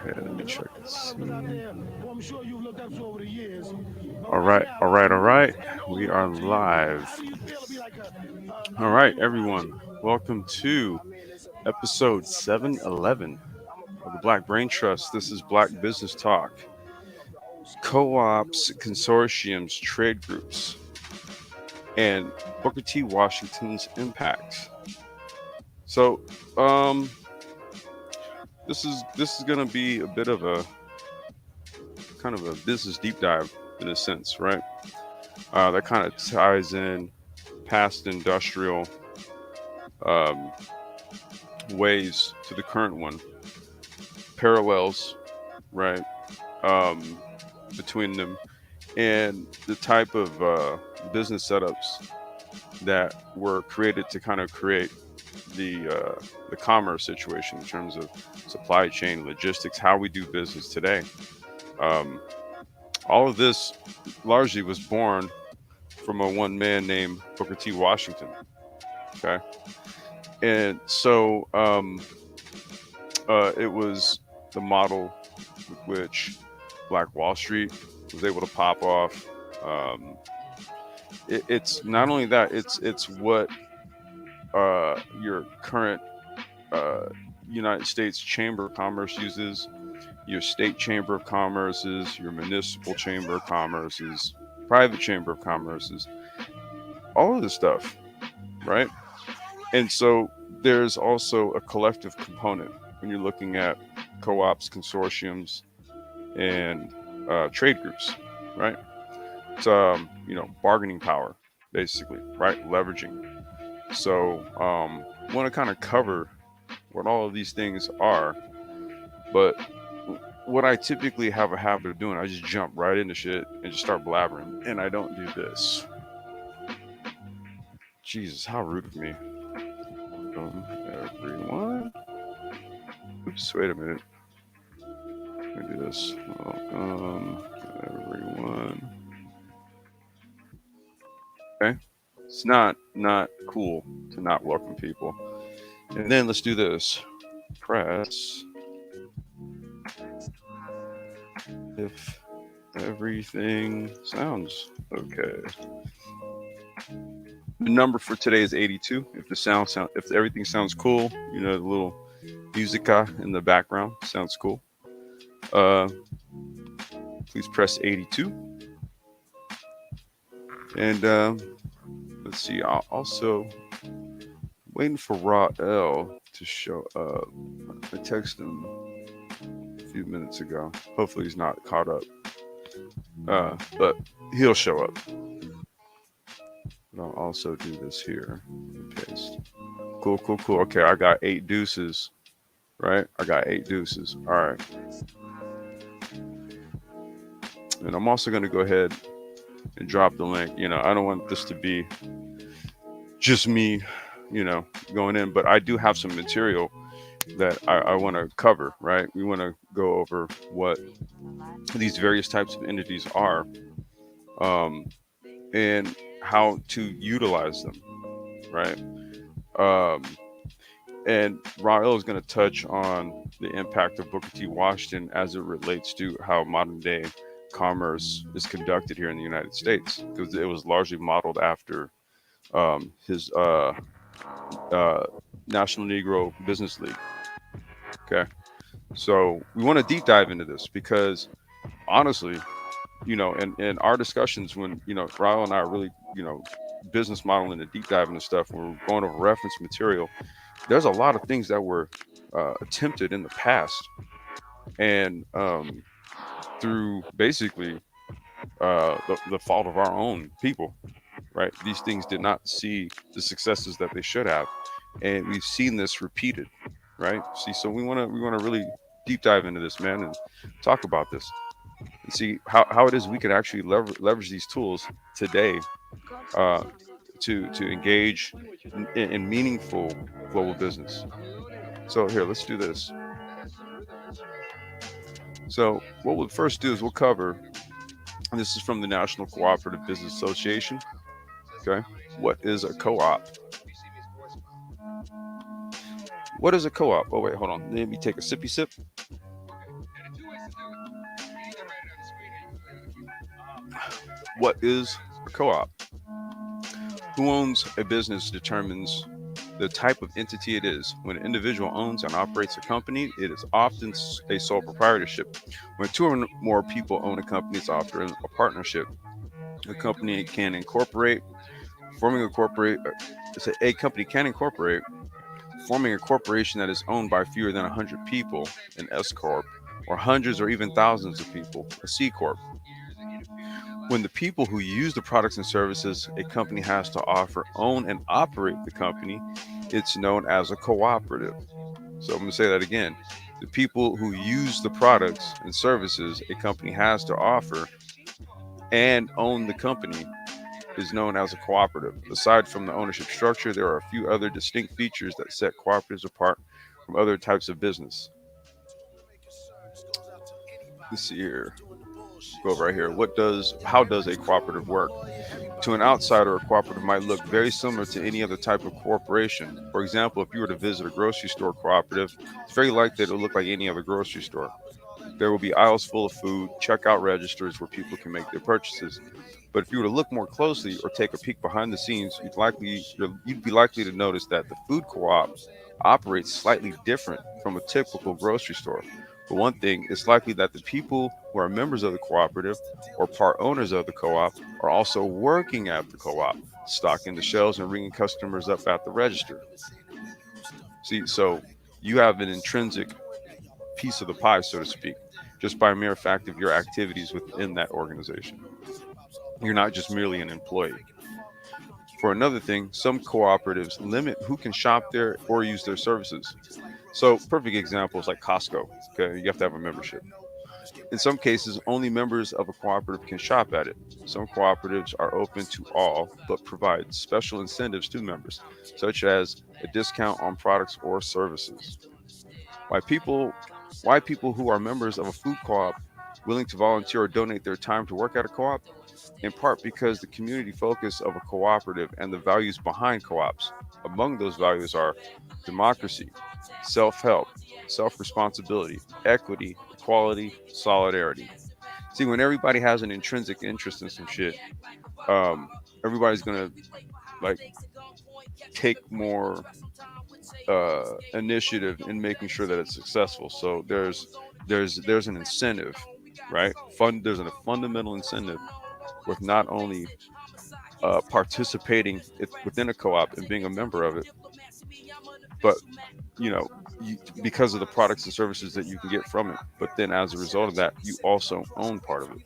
Okay, let me check this. All right, all right, all right. We are live. All right, everyone. Welcome to episode 711 of the Black Brain Trust. This is Black Business Talk. Co-ops, consortiums, trade groups, and Booker T. Washington's impact. So, um, this is gonna be a bit of a kind of a business deep dive in a sense, right? That kind of ties in past industrial um, ways to the current one, parallels, right, um, between them, and the type of business setups that were created to kind of create the commerce situation in terms of supply chain logistics, how we do business today. Um, all of this largely was born from a one man named Booker T. Washington. Okay, and so it was the model with which Black Wall Street was able to pop off. Um, it's not only that; it's what your current uh, United States Chamber of Commerce uses, your state Chamber of Commerce's, your municipal Chamber of Commerce's, private Chamber of Commerce's, all of this stuff, right? And so there's also a collective component when you're looking at co-ops, consortiums, and trade groups, right? It's bargaining power, basically, right? Leveraging. So want to kind of cover what all of these things are, but what I typically have a habit of doing, I just jump right into shit and just start blabbering, and I don't do this. Jesus, how rude of me. Everyone. Oops, wait a minute. Let me do this. Welcome, everyone. Okay. It's not cool to not welcome people. And then let's do this. Press if everything sounds okay. The number for today is 82. If everything sounds cool, the little musica in the background sounds cool. Uh, please press 82. And let's see. I'll also waiting for Raw L to show up. I texted him a few minutes ago. Hopefully he's not caught up. But he'll show up. But I'll also do this here. Paste. Cool. Okay, I got 8 deuces. Right? I got 8 deuces. All right. And I'm also going to go ahead and drop the link. I don't want this to be just me, going in, but I do have some material that I want to cover, right? We want to go over what these various types of entities are, and how to utilize them, right? Um, and Rael is going to touch on the impact of Booker T. Washington as it relates to how modern day commerce is conducted here in the United States, because it was largely modeled after his National Negro Business League. Okay, so we want to deep dive into this because honestly, in our discussions when Raul and I are really business modeling and deep diving and stuff, when we're going over reference material, there's a lot of things that were attempted in the past, and through basically the fault of our own people, right? These things did not see the successes that they should have, and we've seen this repeated, right? See, so we want to really deep dive into this, man, and talk about this and see how it is we can actually leverage these tools today uh, to engage in meaningful global business. So here, let's do this. So what we'll first do is we'll cover, and this is from the National Cooperative Business Association. Okay, what is a co-op? What is a co-op? Oh wait, hold on. Let me take a sippy sip. What is a co-op? Who owns a business determines the type of entity it is. When an individual owns and operates a company, it is often a sole proprietorship. When two or more people own a company, it's often a partnership. A company can incorporate, forming a corporate. A company can incorporate, forming a corporation that is owned by fewer than 100 people, an S corp, or hundreds or even thousands of people, a C corp. When the people who use the products and services a company has to offer own and operate the company, it's known as a cooperative. So I'm going to say that again. The people who use the products and services a company has to offer and own the company is known as a cooperative. Aside from the ownership structure, there are a few other distinct features that set cooperatives apart from other types of business. Let's see here. Go over right here. How does a cooperative work? To an outsider, a cooperative might look very similar to any other type of corporation. For example, if you were to visit a grocery store cooperative, it's very likely it'll look like any other grocery store. There will be aisles full of food, checkout registers where people can make their purchases. But if you were to look more closely or take a peek behind the scenes, you'd be likely to notice that the food co-op operates slightly different from a typical grocery store. For one thing, it's likely that the people who are members of the cooperative or part owners of the co-op are also working at the co-op, stocking the shelves and ringing customers up at the register. See, so you have an intrinsic piece of the pie, so to speak, just by mere fact of your activities within that organization. You're not just merely an employee. For another thing, some cooperatives limit who can shop there or use their services. So, perfect examples like Costco. Okay, you have to have a membership. In some cases, only members of a cooperative can shop at it. Some cooperatives are open to all, but provide special incentives to members, such as a discount on products or services. Why people why people who are members of a food co-op willing to volunteer or donate their time to work at a co-op? In part because the community focus of a cooperative and the values behind co-ops. Among those values are democracy, self-help, self-responsibility, equity, equality, solidarity. See, when everybody has an intrinsic interest in some shit, um, everybody's gonna like take more initiative in making sure that it's successful. So there's an incentive, right? There's a fundamental incentive with not only participating within a co-op and being a member of it, but you know, because of the products and services that you can get from it. But then as a result of that, you also own part of it.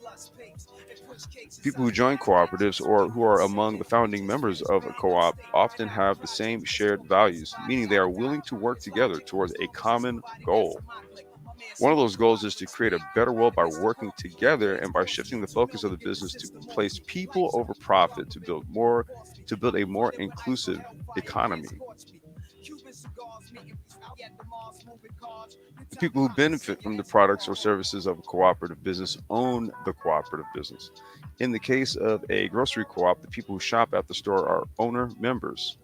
People who join cooperatives or who are among the founding members of a co-op often have the same shared values, meaning they are willing to work together towards a common goal. One of those goals is to create a better world by working together and by shifting the focus of the business to place people over profit to build a more inclusive economy. The people who benefit from the products or services of a cooperative business own the cooperative business. In the case of a grocery co-op, the people who shop at the store are owner members.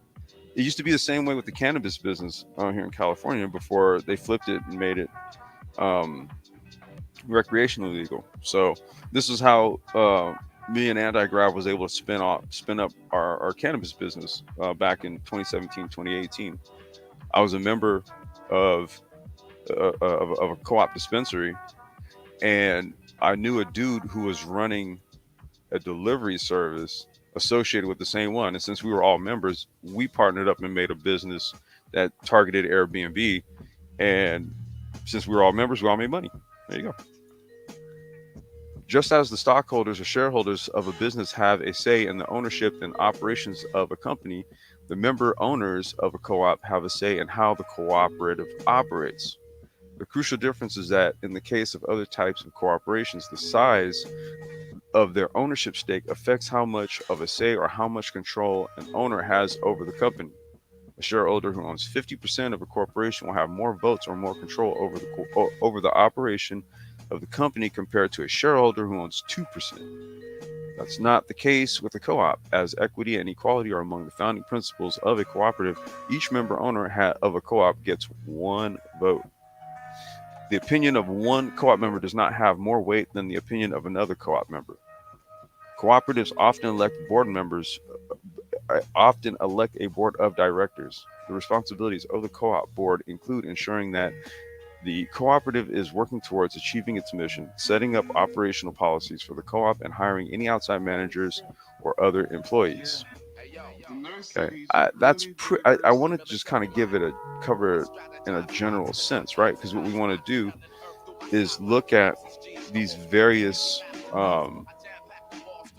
It used to be the same way with the cannabis business here in California before they flipped it and made it um, recreationally legal. So this is how me and Anti-Grav was able to spin up our cannabis business back in 2017, 2018. I was a member of of a co-op dispensary, and I knew a dude who was running a delivery service associated with the same one. And since we were all members, we partnered up and made a business that targeted Airbnb. And since we were all members, we all made money. There you go. Just as the stockholders or shareholders of a business have a say in the ownership and operations of a company, the member owners of a co-op have a say in how the cooperative operates. The crucial difference is that in the case of other types of corporations, the size of their ownership stake affects how much of a say or how much control an owner has over the company. A shareholder who owns 50% of a corporation will have more votes or more control over the operation of the company compared to a shareholder who owns 2%. That's not the case with a co-op, as equity and equality are among the founding principles of a cooperative. Each member owner of a co-op gets one vote. The opinion of one co-op member does not have more weight than the opinion of another co-op member. Cooperatives often elect a board of directors. The responsibilities of the co-op board include ensuring that the cooperative is working towards achieving its mission, setting up operational policies for the co-op, and hiring any outside managers or other employees. Okay, I want to just kind of cover it in a general sense, right? Because what we want to do is look at these various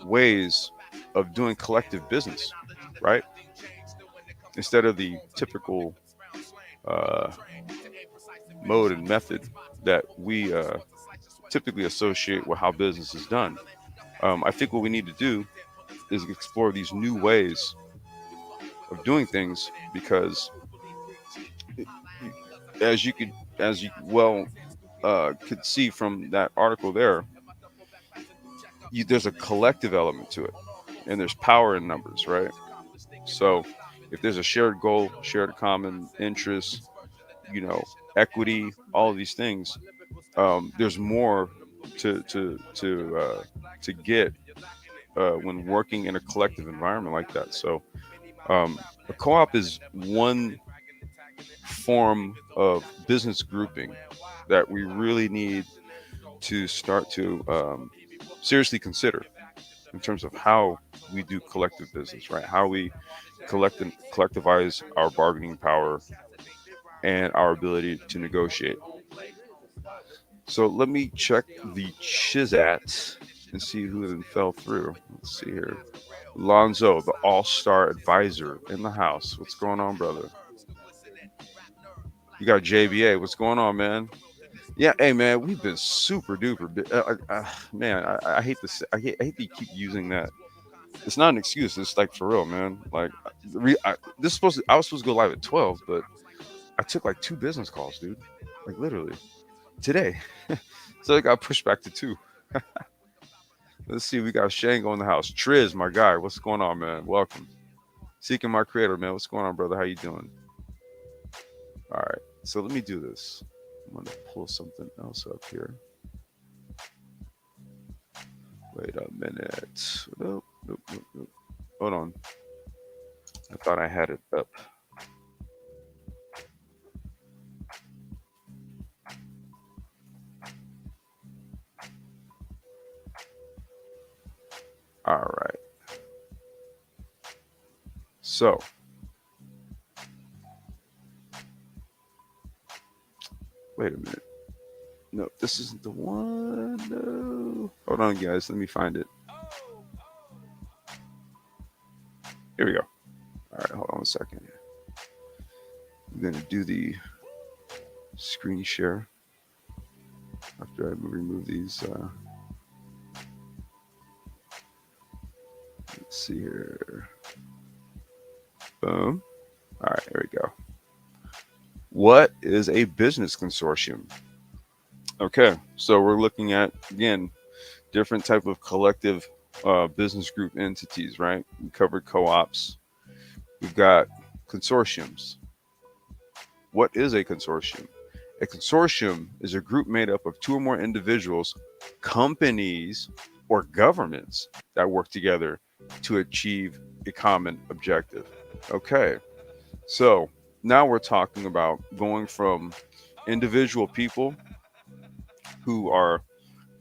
ways of doing collective business, right? Instead of the typical uh, mode and method that we typically associate with how business is done. I think what we need to do is explore these new ways of doing things because, it- as you could, as you well could see from that article there, there's a collective element to it, and there's power in numbers, right? So, if there's a shared goal, shared common interest, you know, equity, all of these things, there's more to get when working in a collective environment like that. So, a co-op is one form of business grouping that we really need to start to seriously consider in terms of how we do collective business, right? How we collectivize our bargaining power and our ability to negotiate. So let me check the Chizat and see who then fell through. Let's see here. Lonzo, the all-star advisor in the house. What's going on, brother? You got JBA. What's going on, man? Yeah, hey man, we've been super duper. Man, I hate this. I hate that you keep using that. It's not an excuse. It's like for real, man. Like, this is supposed to. I was supposed to go live at 12, but I took like two business calls, dude. Like literally today, so I got pushed back to two. Let's see. We got Shango in the house. Triz, my guy. What's going on, man? Welcome. Seeking my creator, man. What's going on, brother? How you doing? All right. So let me do this. I'm gonna pull something else up here. Wait a minute. Nope, nope, nope, nope. Hold on. I thought I had it up. All right. So, wait a minute. No, this isn't the one. No. Hold on, guys. Let me find it. Here we go. All right. Hold on a second. I'm going to do the screen share after I remove these. Let's see here. Boom. All right. Here we go. What is a business consortium? Okay. So we're looking at, again, different type of collective business group entities, right? We covered co-ops. We've got consortiums. What is a consortium? A consortium is a group made up of two or more individuals, companies, or governments that work together to achieve a common objective. Okay, so now we're talking about going from individual people who are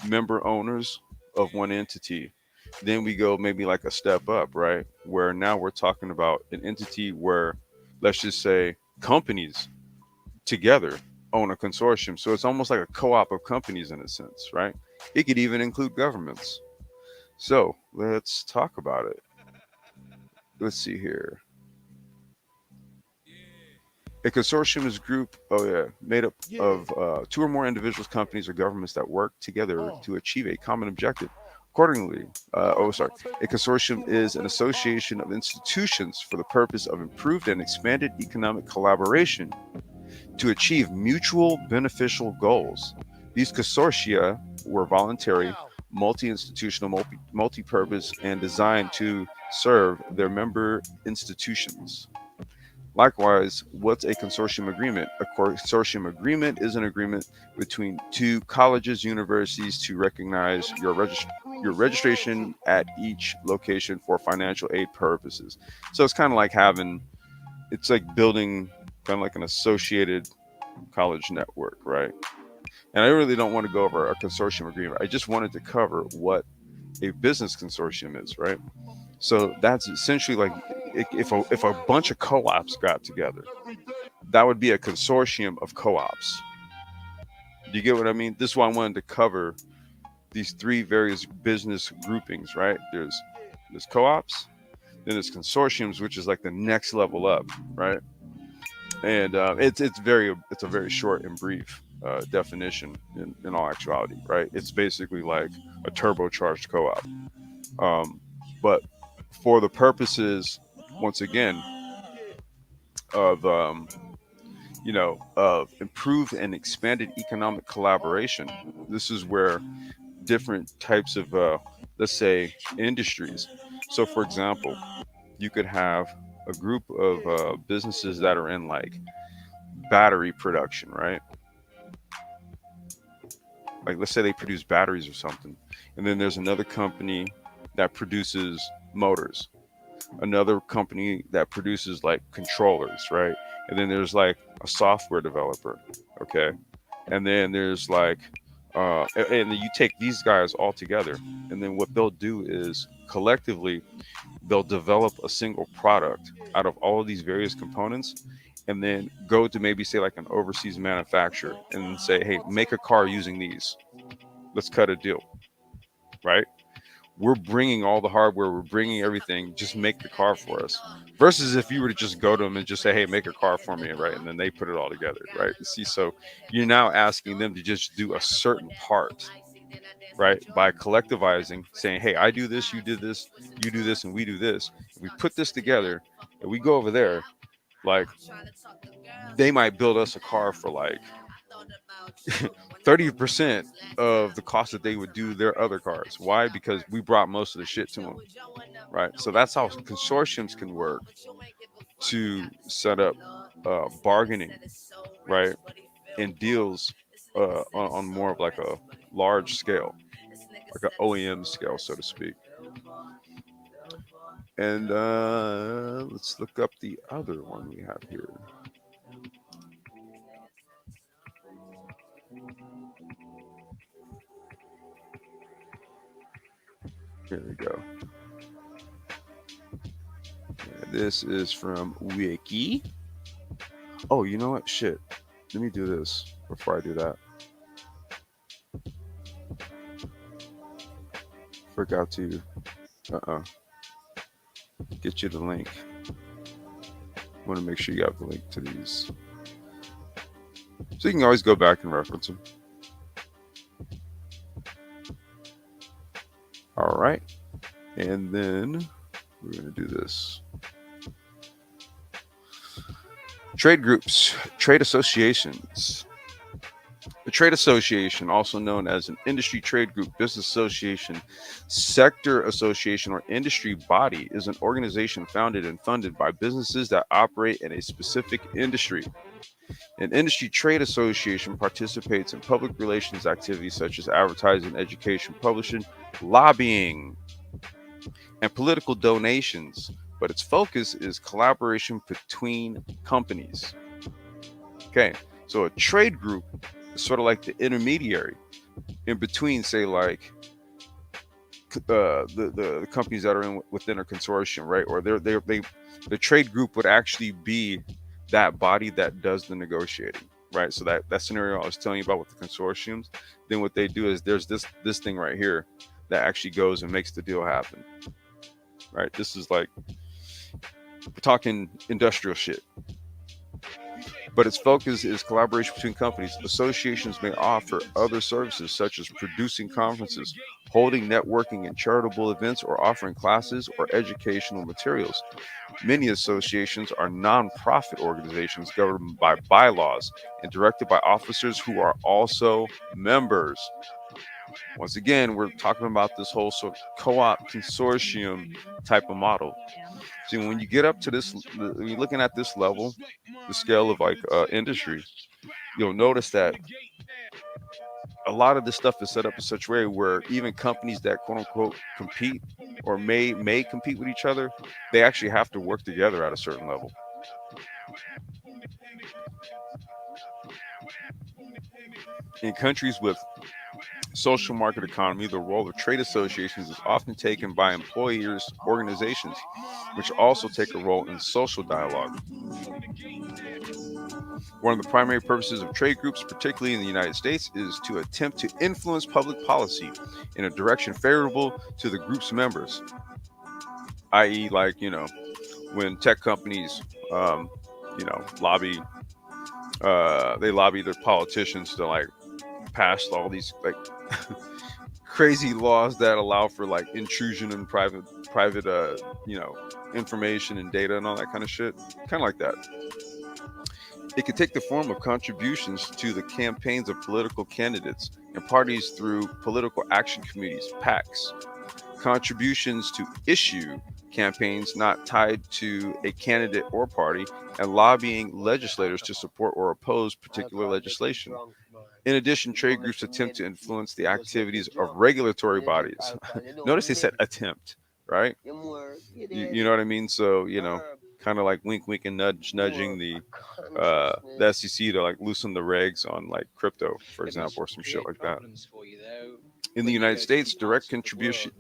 member owners of one entity. Then we go maybe like a step up, right? Where now we're talking about an entity where, let's just say, companies together own a consortium. So it's almost like a co op of companies in a sense, right? It could even include governments. So let's talk about it. Let's see here. A consortium is a group, made up of two or more individuals, companies, or governments that work together to achieve a common objective. Accordingly, a consortium is an association of institutions for the purpose of improved and expanded economic collaboration to achieve mutual beneficial goals. These consortia were voluntary, multi-institutional, multi-purpose, and designed to serve their member institutions. Likewise, what's a consortium agreement? A consortium agreement is an agreement between two colleges, universities to recognize your registration at each location for financial aid purposes. So it's kind of like it's like building kind of like an associated college network, right? And I really don't want to go over a consortium agreement. I just wanted to cover what a business consortium is, right? So that's essentially like if a bunch of co-ops got together, that would be a consortium of co-ops. Do you get what I mean? This is why I wanted to cover these three various business groupings, right? There's co-ops, then there's consortiums, which is like the next level up, right? And it's a very short and brief definition in all actuality, right? It's basically like a turbocharged co-op. But for the purposes, once again, of of improved and expanded economic collaboration, this is where different types of let's say industries. So, for example, you could have a group of businesses that are in like battery production, right? Like, let's say they produce batteries or something, and then there's another company that produces motors, another company that produces like controllers, right? And then there's like a software developer, okay? And then there's like, and then you take these guys all together, and then what they'll do is collectively they'll develop a single product out of all of these various components, and then go to maybe say like an overseas manufacturer and say, hey, make a car using these. Let's cut a deal, right? We're bringing all the hardware, we're bringing everything, just make the car for us. Versus if you were to just go to them and just say, hey, make a car for me, right? And then they put it all together, right? See, so you're now asking them to just do a certain part, right? By collectivizing, saying, hey, I do this, you did this, you do this, and we do this. If we put this together and we go over there, like they might build us a car for like 30% of the cost that they would do their other cars. Why? Because we brought most of the shit to them, right? So that's how consortiums can work to set up bargaining, right, and deals on more of like a large scale, like an OEM scale, so to speak. And let's look up the other one we have here. Here we go. This is from Wiki. Oh, you know what? Shit. Let me do this before I do that. Forgot to get you the link. Want to make sure you have the link to these. So you can always go back and reference them. All right. And then we're going to do this. Trade groups, trade associations. A trade association, also known as an industry trade group, business association, sector association, or industry body, is an organization founded and funded by businesses that operate in a specific industry. An industry trade association participates in public relations activities such as advertising, education, publishing, lobbying, and political donations, but its focus is collaboration between companies. Okay, so a trade group is sort of like the intermediary in between, say, like the companies that are within a consortium, right? Or the trade group would actually be that body that does the negotiating, right? So that scenario I was telling you about with the consortiums, then what they do is there's this thing right here that actually goes and makes the deal happen, right? This is like we're talking industrial shit. But its focus is collaboration between companies. Associations may offer other services such as producing conferences, holding networking and charitable events, or offering classes or educational materials. Many associations are nonprofit organizations governed by bylaws and directed by officers who are also members. Once again, we're talking about this whole sort of co-op consortium type of model. See, when you get up to this, when you're looking at this level, the scale of like industry, you'll notice that a lot of this stuff is set up in such a way where even companies that quote unquote compete or may compete with each other, they actually have to work together at a certain level. In countries with social market economy, the role of trade associations is often taken by employers' organizations, which also take a role in social dialogue. One of the primary purposes of trade groups, particularly in the United States, is to attempt to influence public policy in a direction favorable to the group's members, i.e., like, when tech companies, um, lobby, they lobby their politicians to like pass all these like crazy laws that allow for like intrusion in private information and data and all that kind of shit, kind of like that. It could take the form of contributions to the campaigns of political candidates and parties through political action committees, PACs, contributions to issue campaigns not tied to a candidate or party, and lobbying legislators to support or oppose particular legislation. In addition, trade groups attempt to influence the activities of regulatory bodies. Notice they said attempt, right? You know what I mean? So, kind of like wink, wink, and nudging the SEC to like loosen the regs on like crypto, for example, or some shit like that. In the United States, direct contributions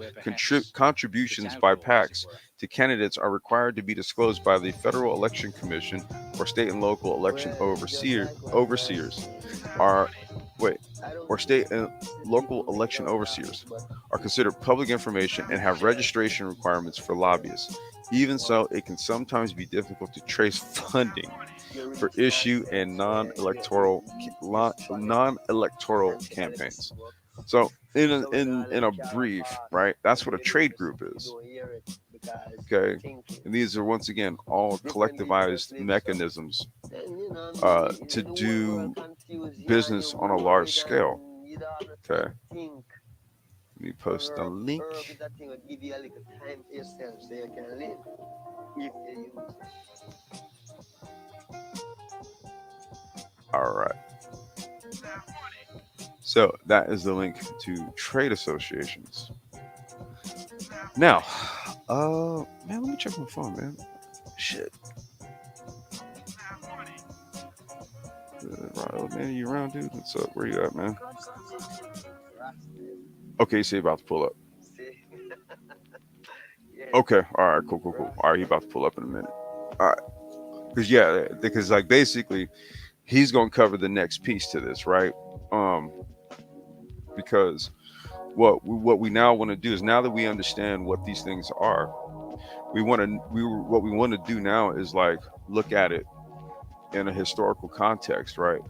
by PACs to candidates are required to be disclosed by the Federal Election Commission or state and local election overseers are wait or state and local election overseers are considered public information and have registration requirements for lobbyists. Even so, it can sometimes be difficult to trace funding for issue and non-electoral campaigns. So, in a brief, right? That's what a trade group is. Okay, and these are once again all collectivized mechanisms to do business on a large scale. Okay, let me post the link. All right. So that is the link to trade associations. Now, man, let me check my phone, man. Shit. Right, man, you around, dude? What's up? Where you at, man? Okay, you say about to pull up. Okay, all right, cool, cool, cool. All right, he about to pull up in a minute. All right, because like basically, he's gonna cover the next piece to this, right? Um, because what we now want to do is now that we understand what these things are, what we want to do now is like look at it in a historical context, right?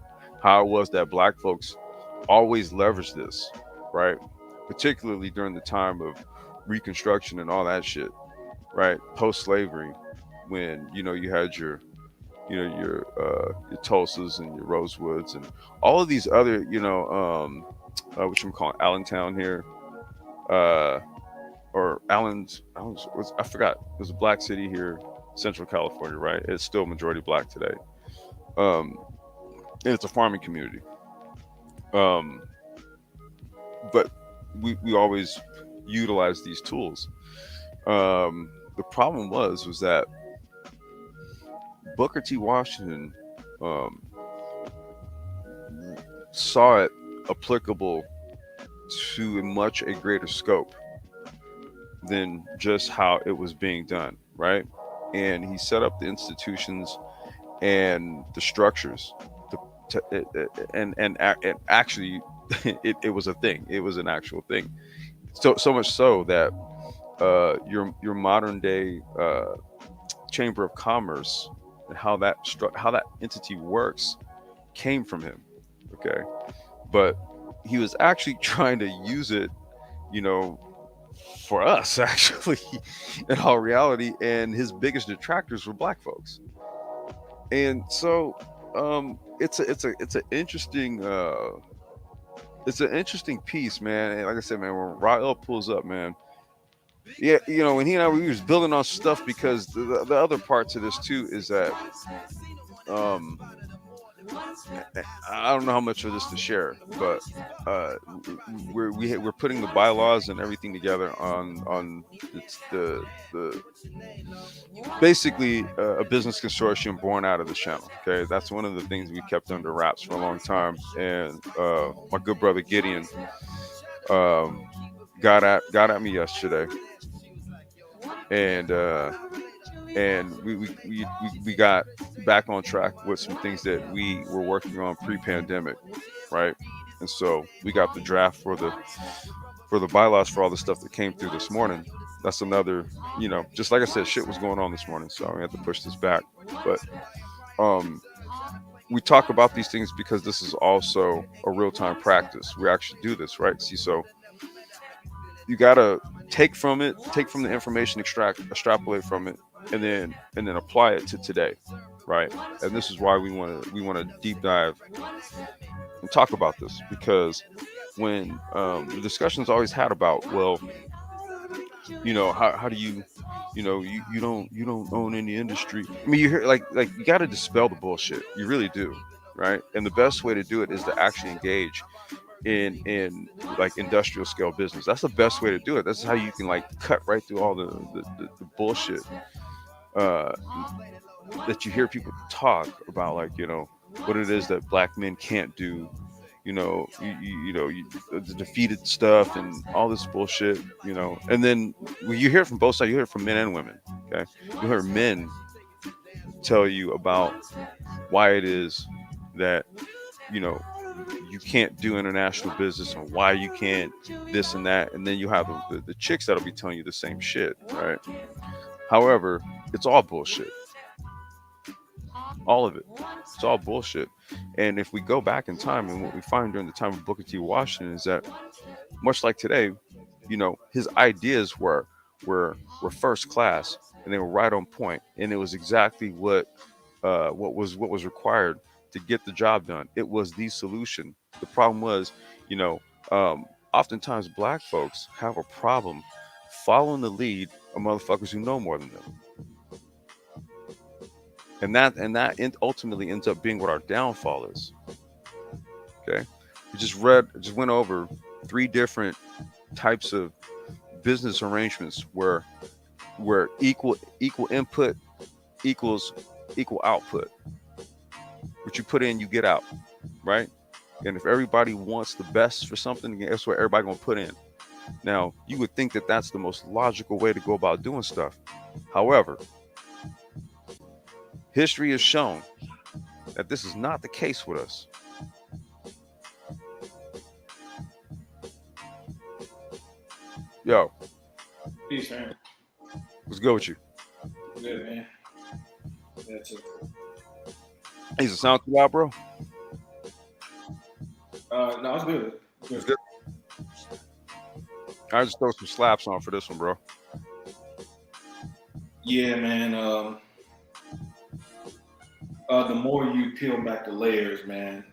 How it was that black folks always leveraged this, right? Particularly during the time of Reconstruction and all that shit, right? Post slavery, when you had your Tulsas and your Rosewoods and all of these other which I'm calling Allentown here, uh, or Allen's I forgot. It was a black city here, Central California, right? It's still majority black today. Um, and it's a farming community. Um, but we always utilize these tools. The problem was that Booker T. Washington um, saw it applicable to a greater scope than just how it was being done, right? And he set up the institutions and the structures and actually it was a thing. It was an actual thing. So much so that your modern day Chamber of Commerce and how that entity works came from him. Okay, but he was actually trying to use it, you know, for us actually in all reality, and his biggest detractors were black folks. And so it's an interesting it's an interesting piece, man. And like I said, man, when Rael pulls up, man, yeah, when he and I we was building on stuff because the other part to this too is that um I don't know how much of this to share, but we're putting the bylaws and everything together on the basically a business consortium born out of the channel. Okay, that's one of the things we kept under wraps for a long time, and my good brother Gideon um, got at me yesterday, and we got back on track with some things that we were working on pre-pandemic, right? And so we got the draft for the bylaws for all the stuff that came through this morning. That's another, just like I said, shit was going on this morning, so we had to push this back. But um, we talk about these things because this is also a real-time practice. We actually do this, right? See, so you gotta take from the information, extrapolate from it, and then apply it to today, right? And this is why we want to deep dive and talk about this because when the discussions always had about, well, how do you you don't own any industry. I mean, you hear like you got to dispel the bullshit. You really do, right? And the best way to do it is to actually engage in like industrial scale business. That's the best way to do it. That's how you can like cut right through all the bullshit uh that you hear people talk about, like what it is that black men can't do, the defeated stuff and all this bullshit, and then when you hear it from both sides, you hear it from men and women. Okay, you hear men tell you about why it is that you know you can't do international business and why you can't this and that, and then you have the chicks that'll be telling you the same shit, right? However, it's all bullshit, all of it. It's all bullshit. And if we go back in time, and what we find during the time of Booker T. Washington is that, much like today, his ideas were first class, and they were right on point, and it was exactly what was required to get the job done. It was the solution. The problem was, you know, oftentimes black folks have a problem following the lead of motherfuckers who know more than them, ultimately ends up being what our downfall is. Okay, just went over three different types of business arrangements where equal input equals equal output. What you put in, you get out, right? And if everybody wants the best for something, guess what? Everybody gonna put in. Now, you would think that that's the most logical way to go about doing stuff. However, history has shown that this is not the case with us. Yo, Peace, man. what's good with you? Good, man. That's it. Is it sound too loud, bro? No, it's good. It's Good. good. I just throw some slaps on for this one, bro. Yeah, man. The more you peel back the layers, man,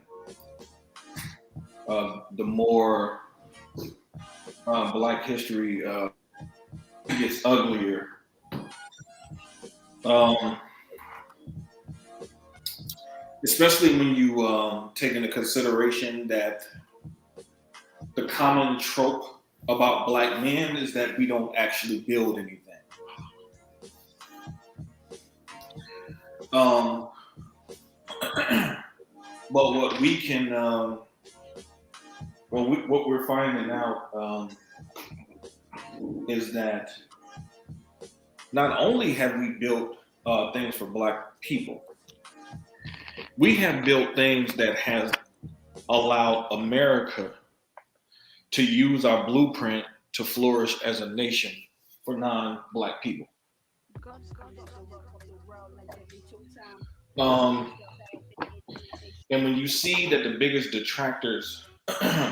the more Black history gets uglier. Um, Especially when you take into consideration that the common trope about Black men is that we don't actually build anything. Um, but what we can, what we're finding out is that not only have we built things for Black people, we have built things that has allowed America to use our blueprint to flourish as a nation for non-Black people. Um, and when you see that the biggest detractors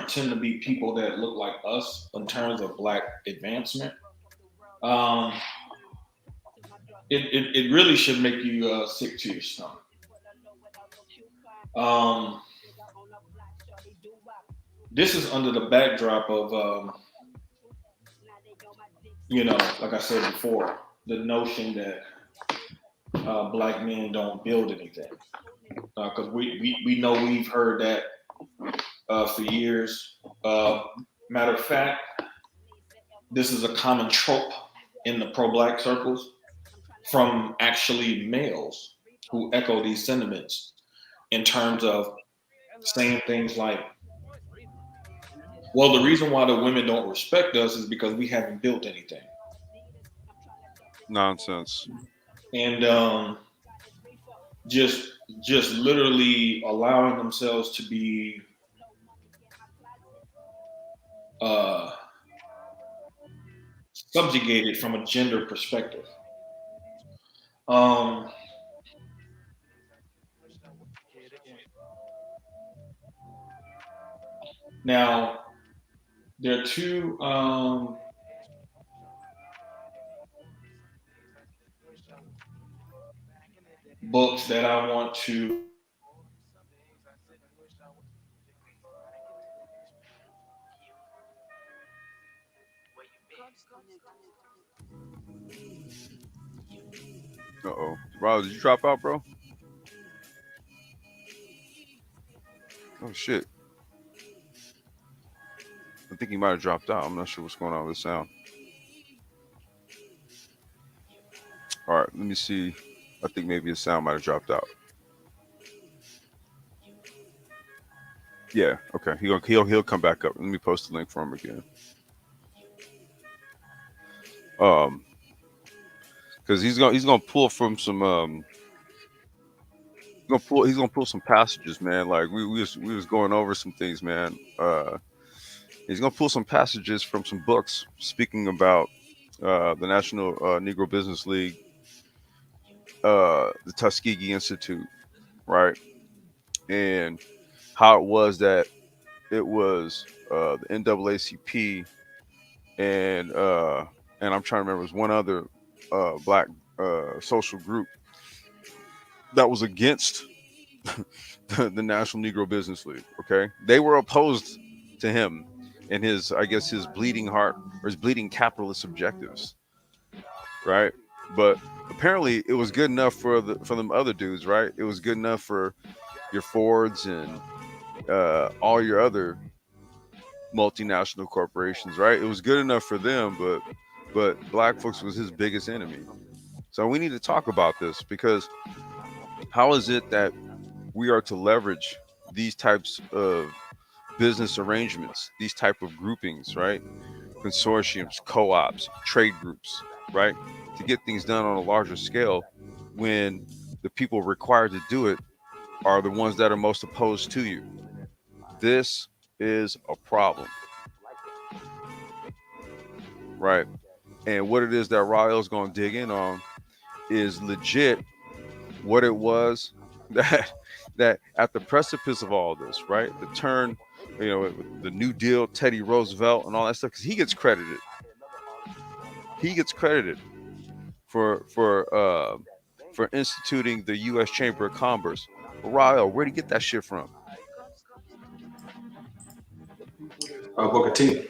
tend to be people that look like us in terms of Black advancement, um, it really should make you sick to your stomach. Um, this is under the backdrop of like I said before, the notion that black men don't build anything. Because we know we've heard that for years. Matter of fact, this is a common trope in the pro-black circles from actually males who echo these sentiments in terms of saying things like, well, the reason why the women don't respect us is because we haven't built anything. Nonsense. And just just literally allowing themselves to be uh, subjugated from a gender perspective. Um, Now, there are two books that I want to. Uh oh. Rob, did you drop out, bro? Oh shit. I think he might have dropped out. I'm not sure what's going on with the sound. All right, let me see. I think maybe his sound might have dropped out. Yeah. Okay. He'll come back up. Let me post the link for him again. Um, because he's gonna pull from some he's gonna pull some passages, man. Like we was going over some things, man. He's gonna pull some passages from some books speaking about the National Negro Business League, the Tuskegee Institute, right, and how it was that it was the NAACP and and I'm trying to remember, it was one other black social group that was against the National Negro Business League. Okay, they were opposed to him and his, I guess, his bleeding heart or his bleeding capitalist objectives, right? But apparently, it was good enough for them other dudes, right? It was good enough for your Fords and all your other multinational corporations, right? It was good enough for them, but black folks was his biggest enemy. So we need to talk about this because how is it that we are to leverage these types of business arrangements, these type of groupings, right? Consortiums, co-ops, trade groups, right? To get things done on a larger scale when the people required to do it are the ones that are most opposed to you. This is a problem, right? And what it is that Rael's going to dig in on is legit what it was that at the precipice of all this, right? The turn, the New Deal, Teddy Roosevelt, and all that stuff, because he gets credited. He gets credited for instituting the U.S. Chamber of Commerce. But Rael, where'd he get that shit from? Booker T.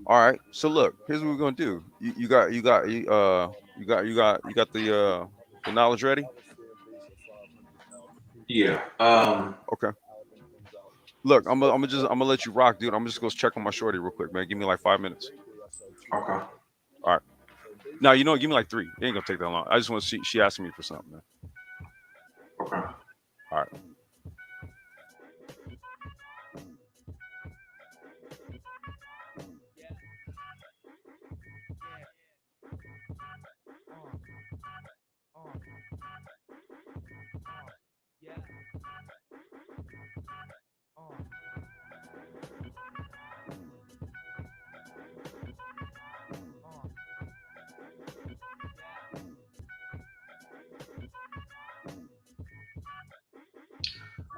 All right, so look, here's what we're gonna do. You got the knowledge ready? Yeah. Okay. Look, I'm gonna let you rock, dude. I'm just gonna check on my shorty real quick, man. Give me like 5 minutes. Okay. All right. Now you know what? Give me like three. It ain't gonna take that long. I just want to see. She asking me for something, man. Okay. All right.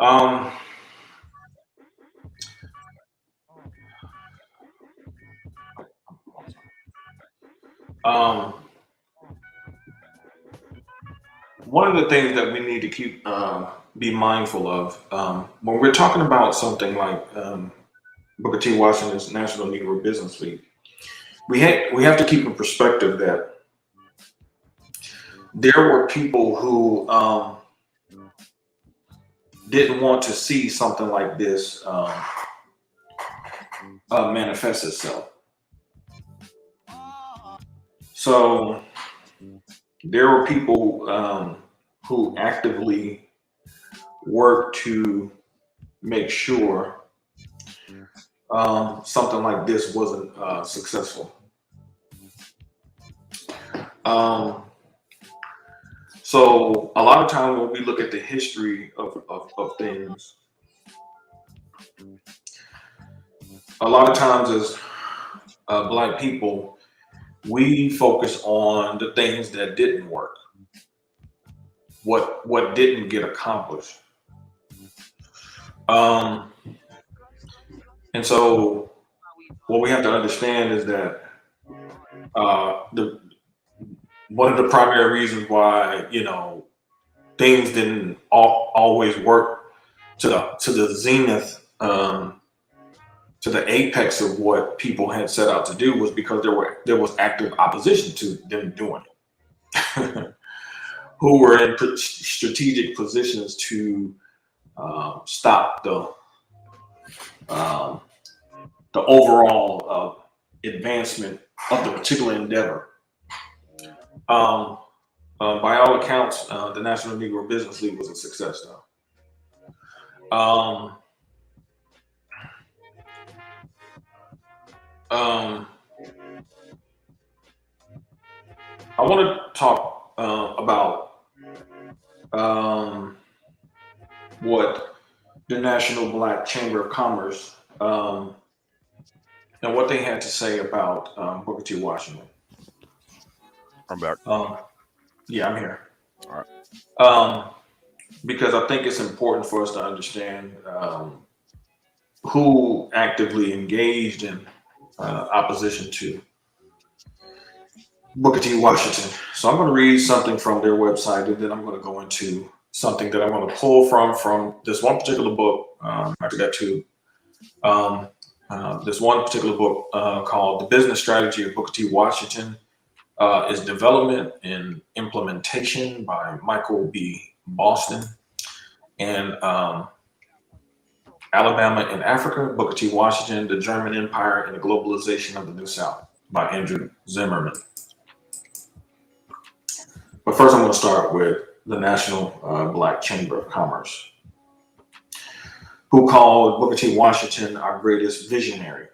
Um. Um. One of the things that we need to keep be mindful of when we're talking about something like Booker T. Washington's National Negro Business League. We have to keep in perspective that there were people who didn't want to see something like this manifest itself. So there were people who actively worked to make sure something like this wasn't successful. So a lot of times when we look at the history of things, a lot of times as Black people, we focus on the things that didn't work, what didn't get accomplished. And so what we have to understand is that one of the primary reasons why things didn't always work to the zenith, to the apex of what people had set out to do, was because there was active opposition to them doing it, who were in strategic positions to stop the overall advancement of the particular endeavor. By all accounts, the National Negro Business League was a success, though. I want to talk about what the National Black Chamber of Commerce and what they had to say about Booker T. Washington. I'm back. Yeah, I'm here. All right. Because I think it's important for us to understand who actively engaged in opposition to Booker T. Washington. So I'm going to read something from their website, and then I'm going to go into something that I'm going to pull from this one particular book. I got two. This one particular book called "The Business Strategy of Booker T. Washington: Is Development and Implementation" by Michael B. Boston, and "Alabama in Africa: Booker T. Washington, the German Empire, and the Globalization of the New South" by Andrew Zimmerman. But first, I'm going to start with the National Black Chamber of Commerce, who called Booker T. Washington our greatest visionary.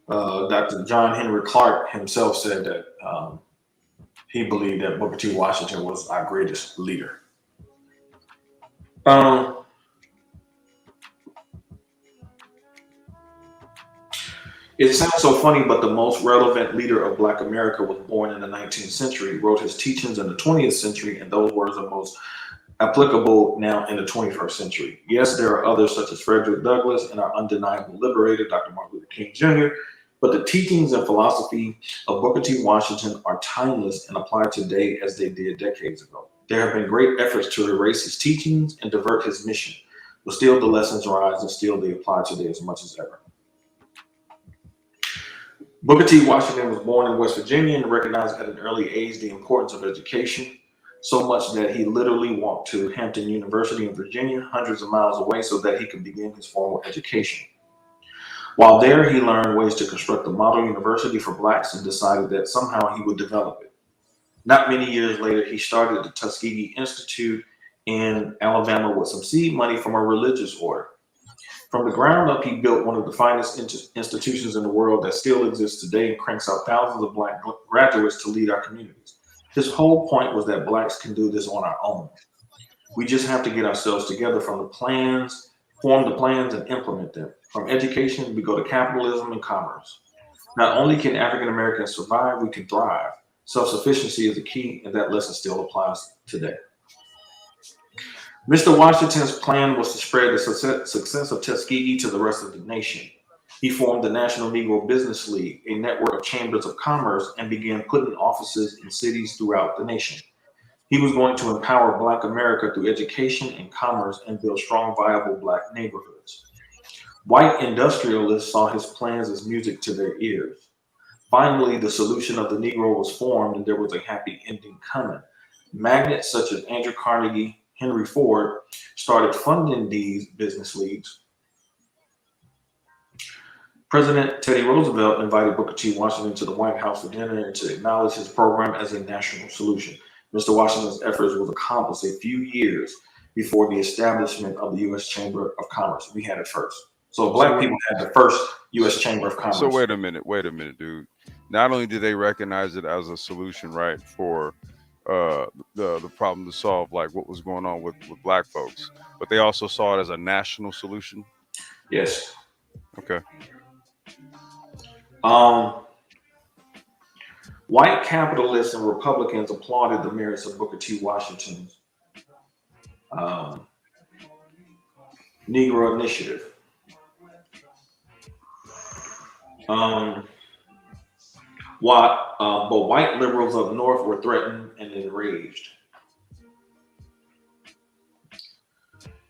Dr. John Henry Clark himself said that he believed that Booker T. Washington was our greatest leader. It sounds so funny, but the most relevant leader of Black America was born in the 19th century, wrote his teachings in the 20th century, and those words are most applicable now in the 21st century. Yes, there are others such as Frederick Douglass and our undeniable liberator, Dr. Martin Luther King Jr., but the teachings and philosophy of Booker T. Washington are timeless and apply today as they did decades ago. There have been great efforts to erase his teachings and divert his mission, but still the lessons rise and still they apply today as much as ever. Booker T. Washington was born in West Virginia and recognized at an early age the importance of education, so much that he literally walked to Hampton University in Virginia, hundreds of miles away, so that he could begin his formal education. While there, he learned ways to construct a model university for Blacks and decided that somehow he would develop it. Not many years later, he started the Tuskegee Institute in Alabama with some seed money from a religious order. From the ground up, he built one of the finest institutions in the world that still exists today and cranks out thousands of Black graduates to lead our communities. His whole point was that Blacks can do this on our own. We just have to get ourselves together from the plans, form the plans, and implement them. From education, we go to capitalism and commerce. Not only can African Americans survive, we can thrive. Self-sufficiency is the key, and that lesson still applies today. Mr. Washington's plan was to spread the success of Tuskegee to the rest of the nation. He formed the National Negro Business League, a network of chambers of commerce, and began putting offices in cities throughout the nation. He was going to empower Black America through education and commerce and build strong, viable Black neighborhoods. White industrialists saw his plans as music to their ears. Finally, the solution of the Negro was formed, and there was a happy ending coming. Magnates such as Andrew Carnegie, Henry Ford started funding these business leagues. President Teddy Roosevelt invited Booker T. Washington to the White House for dinner and to acknowledge his program as a national solution. Mr. Washington's efforts was accomplished a few years before the establishment of the U.S. Chamber of Commerce. We had it first. So black So people had the first U.S. Chamber of so Commerce. wait a minute, dude. Not only did they recognize it as a solution, right, for the problem to solve, like what was going on with black folks, but they also saw it as a national solution. Yes. Okay. Um, White capitalists and Republicans applauded the merits of Booker T. Washington's um, Negro Initiative. Um, but white liberals up north were threatened and enraged.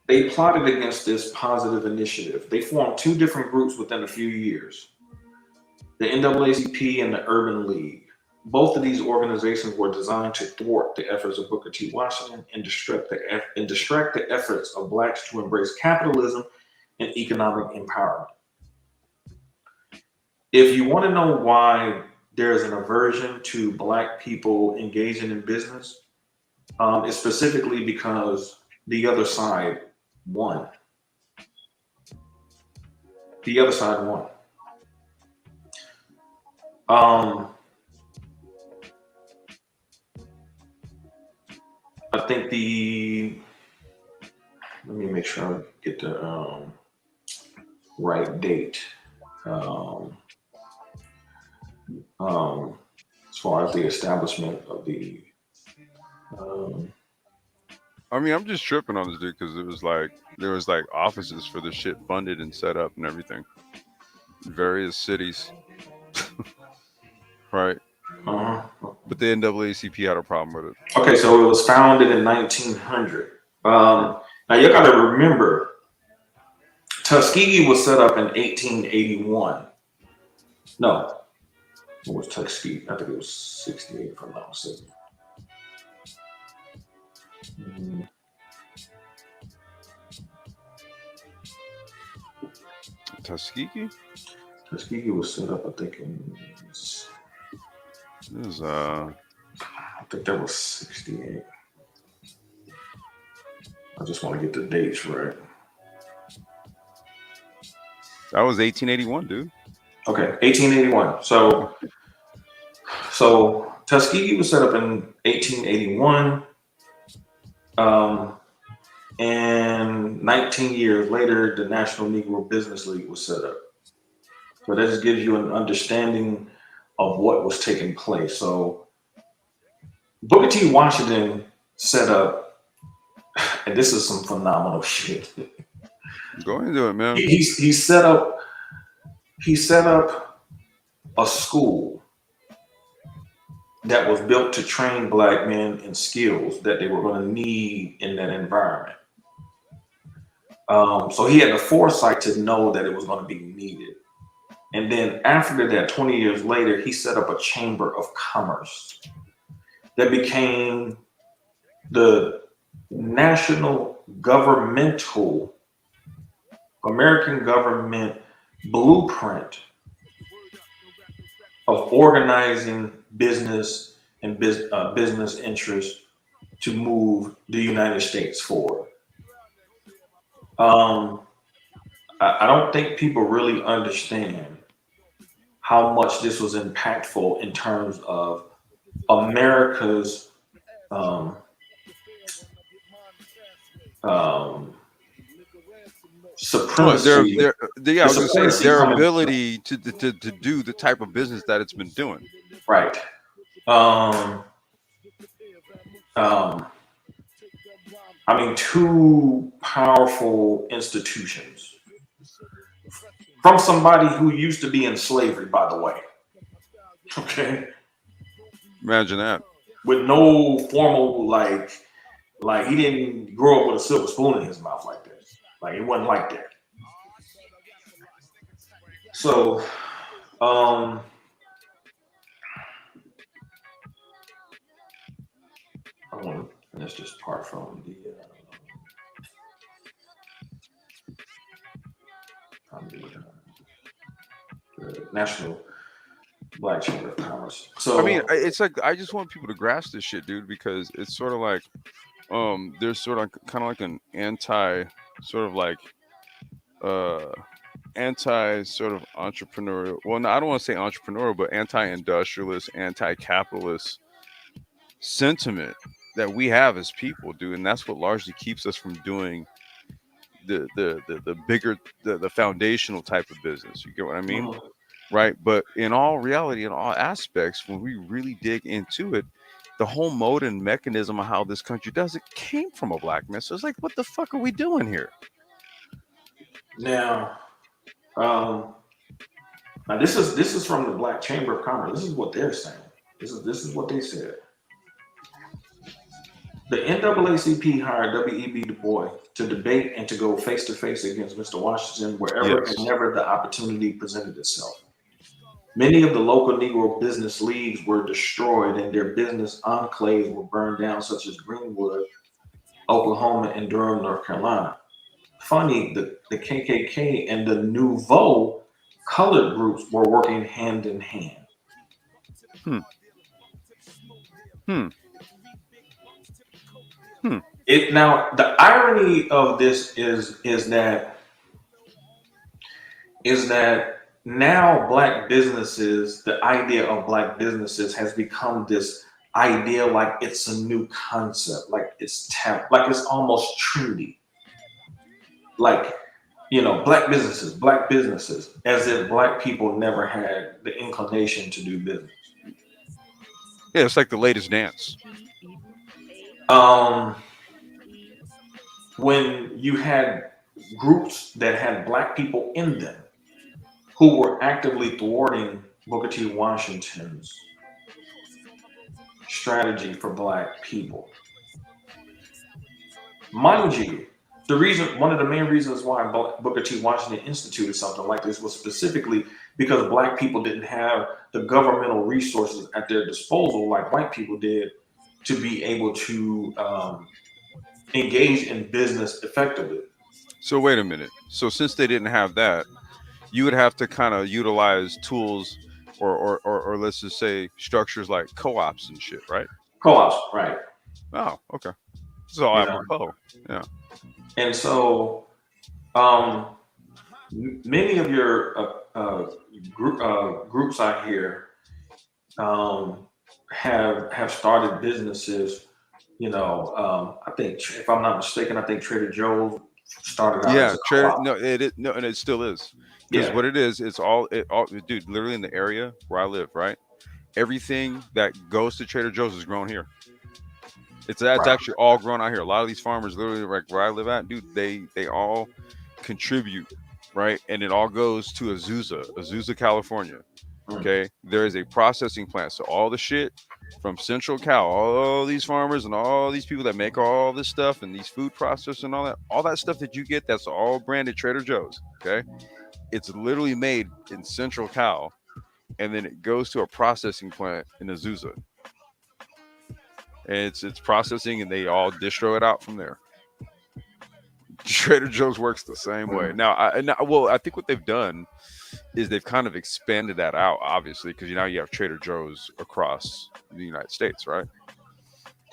They plotted against this positive initiative. They formed two different groups within a few years, the NAACP and the Urban League. Both of these organizations were designed to thwart the efforts of Booker T. Washington and distract the efforts of blacks to embrace capitalism and economic empowerment. If you want to know why there's an aversion to black people engaging in business, it's specifically because the other side won. The other side won. Um, I think the let me make sure I get the right date. Um, um, as far as the establishment of the um, I mean, I'm just tripping on this dude because it was like there was like offices for this shit funded and set up and everything, in various cities, right? uh, But the NAACP had a problem with it. okay, so it was founded in 1900. Yeah. Now you got to remember, Tuskegee was set up in 1881. No, it was Tuskegee. I think it was 68, if I'm not mistaken. Mm, Tuskegee. Tuskegee was set up, I think, This is I think that was 68. I just want to get the dates right. that was 1881, dude. Okay, 1881. So Tuskegee was set up in 1881, um, and 19 years later, the National Negro Business League was set up. So that just gives you an understanding of what was taking place. So Booker T. Washington set up, and this is some phenomenal shit. Go into it, man. He set up a school that was built to train black men in skills that they were going to need in that environment. So he had the foresight to know that it was going to be needed. And then after that, 20 years later, he set up a chamber of commerce that became the national governmental American government blueprint of organizing business and business interests to move the United States forward. Um, I don't think people really understand how much this was impactful in terms of America's um, um, Well, supremacy, yeah, the I was gonna say supremacy their coming ability to do the type of business that it's been doing. right. Um, um, I mean, two powerful institutions from somebody who used to be in slavery, by the way. Okay, Imagine that. with no formal like he didn't grow up with a silver spoon in his mouth like this. Like it wasn't like that. So, I want to finish this part from the National Black Chamber of Commerce. I mean, So it's like I just want people to grasp this shit, dude, because it's sort of like there's sort of kind of like an anti sort of like uh anti sort of entrepreneurial, well, no, I don't want to say entrepreneurial, but anti-industrialist, anti-capitalist sentiment that we have as people, dude, and that's what largely keeps us from doing the bigger the foundational type of business. You get what I mean? mhm. Right? But in all reality, in all aspects, when we really dig into it, the whole mode and mechanism of how this country does it came from a black man. So it's like, what the fuck are we doing here? Now, um, now this is from the Black Chamber of Commerce. This is what they're saying. This is what they said. The NAACP hired W.E.B. Du Bois to debate and to go face to face against Mr. Washington wherever and Yes. whenever the opportunity presented itself. Many of the local Negro business leagues were destroyed and their business enclaves were burned down, such as Greenwood, Oklahoma, and Durham, North Carolina. Funny, the KKK and the Nouveau colored groups were working hand in hand. Hmm. Hmm. Hmm. It now the irony of this is that now black businesses, the idea of black businesses has become this idea like it's a new concept, like like it's almost trendy. Like, black businesses, as if black people never had the inclination to do business. Yeah, it's like the latest dance. Um, when you had groups that had black people in them who were actively thwarting Booker T. Washington's strategy for black people. Mind you, one of the main reasons why Booker T. Washington instituted something like this was specifically because black people didn't have the governmental resources at their disposal like white people did to be able to engage in business effectively. So wait a minute. So since they didn't have that, you would have to kind of utilize tools or let's just say structures like co-ops and shit, right? Co-ops, right? Oh, okay. This is all You know, apropos. Yeah. and so um, many of your groups out here um, have started businesses. I think if I'm not mistaken, I think Trader Joe's started out as Yeah, a Trader. co-op. No, no, and it still is, because Yeah, what it is, it's all, dude. Literally in the area where I live, right? Everything that goes to Trader Joe's is grown here. It's right. actually all grown out here. A lot of these farmers, literally, like where I live at, dude, they all contribute, right? And it all goes to Azusa, California. Mm. Okay, there is a processing plant, so all the shit from Central Cal, all these farmers and all these people that make all this stuff and these food processors and all that stuff that you get, that's all branded Trader Joe's. Okay, it's literally made in Central Cal, and then it goes to a processing plant in Azusa, and it's processing, and they all distro it out from there. Trader Joe's works the same way. Mm. Well, I think what they've done is they've kind of expanded that out, obviously, because now you have Trader Joe's across the United States, right?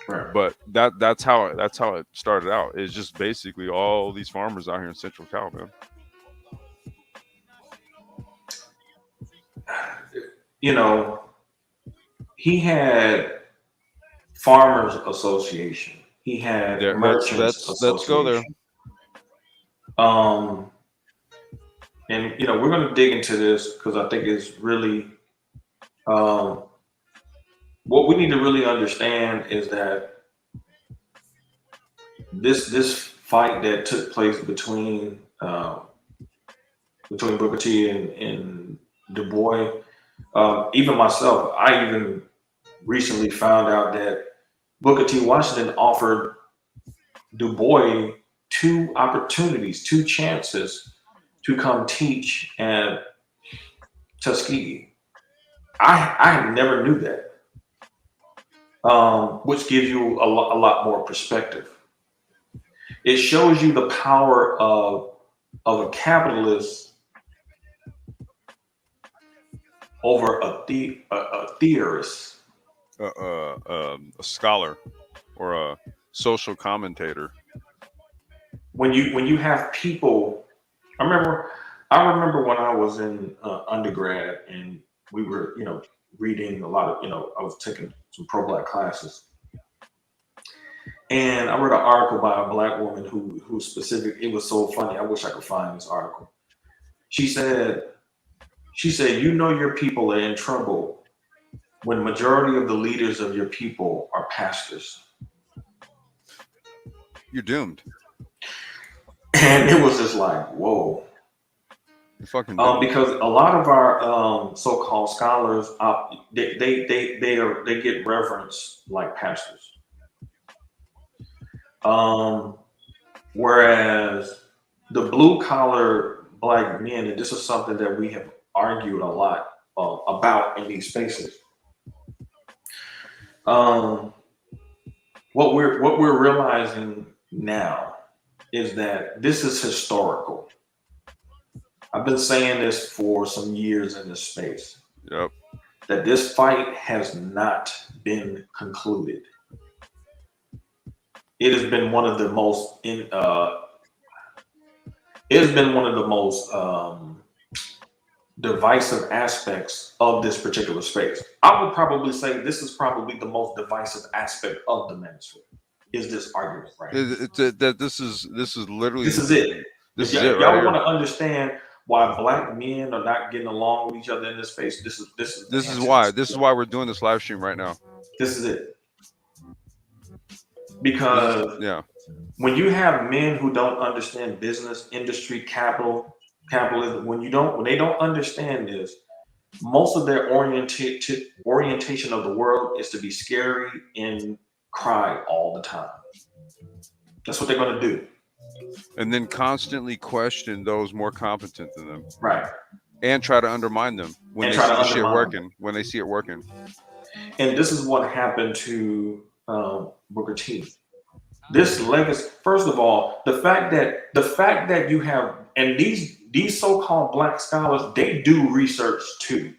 Right. But that's how it started out. It's just basically all these farmers out here in Central Cal, man. You know, he had Farmers Association. He had There, let's Merchants let's let's go there. Association. Um, and we're going to dig into this because I think it's really um, what we need to really understand is that this fight that took place between Booker T and Du Bois. Even myself, I even recently found out that Booker T. Washington offered Du Bois two opportunities, two chances to come teach at Tuskegee. I never knew that, which gives you a lot more perspective. It shows you the power of a capitalist over a theorist. A scholar or a social commentator. When you have people, I remember I remember when I was in undergrad and we were reading a lot of I was taking some pro black classes. And I read an article by a black woman who specific. It was so funny. I wish I could find this article. She said, you know your people are in trouble when majority of the leaders of your people are pastors. You're doomed. And it was just like, whoa. You're fucking doomed. Because a lot of our so-called scholars, they get reverence like pastors. Whereas the blue collar black men, and this is something that we have argued a lot about in these spaces. What we're realizing now is that this is historical. I've been saying this for some years in this space. Yep. That this fight has not been concluded. It has been one of the most divisive aspects of this particular space. I would probably say this is probably the most divisive aspect of the manosphere. Is this argument, right? This is literally this is it. This If is it right y'all here. want to understand why black men are not getting along with each other in this space, this is why. This is why we're doing this live stream right now. This is it. Because yeah. When you have men who don't understand business, industry, capitalism, when they don't understand this, most of their orientation of the world is to be scary and cry all the time. That's what they're going to do. And then constantly question those more competent than them. Right. And try to undermine them when they see the shit working. When they see it working. And this is what happened to Booker T. This legacy, first of all, the fact that you have, and these so-called black scholars, they do research too.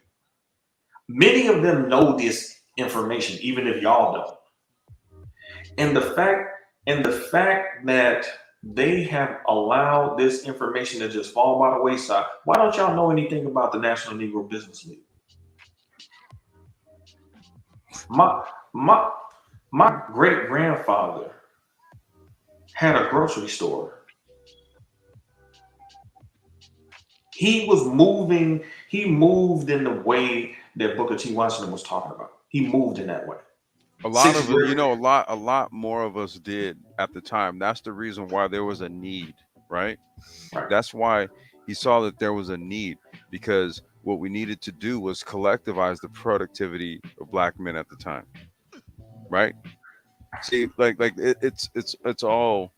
Many of them know this information, even if y'all don't. And the fact that they have allowed this information to just fall by the wayside. Why don't y'all know anything about the National Negro Business League? My great grandfather had a grocery store. He moved in the way that Booker T. Washington was talking about. He moved in that way. A lot more of us did at the time. That's the reason why there was a need, right? That's why he saw that there was a need, because what we needed to do was collectivize the productivity of black men at the time, right? See, it's all.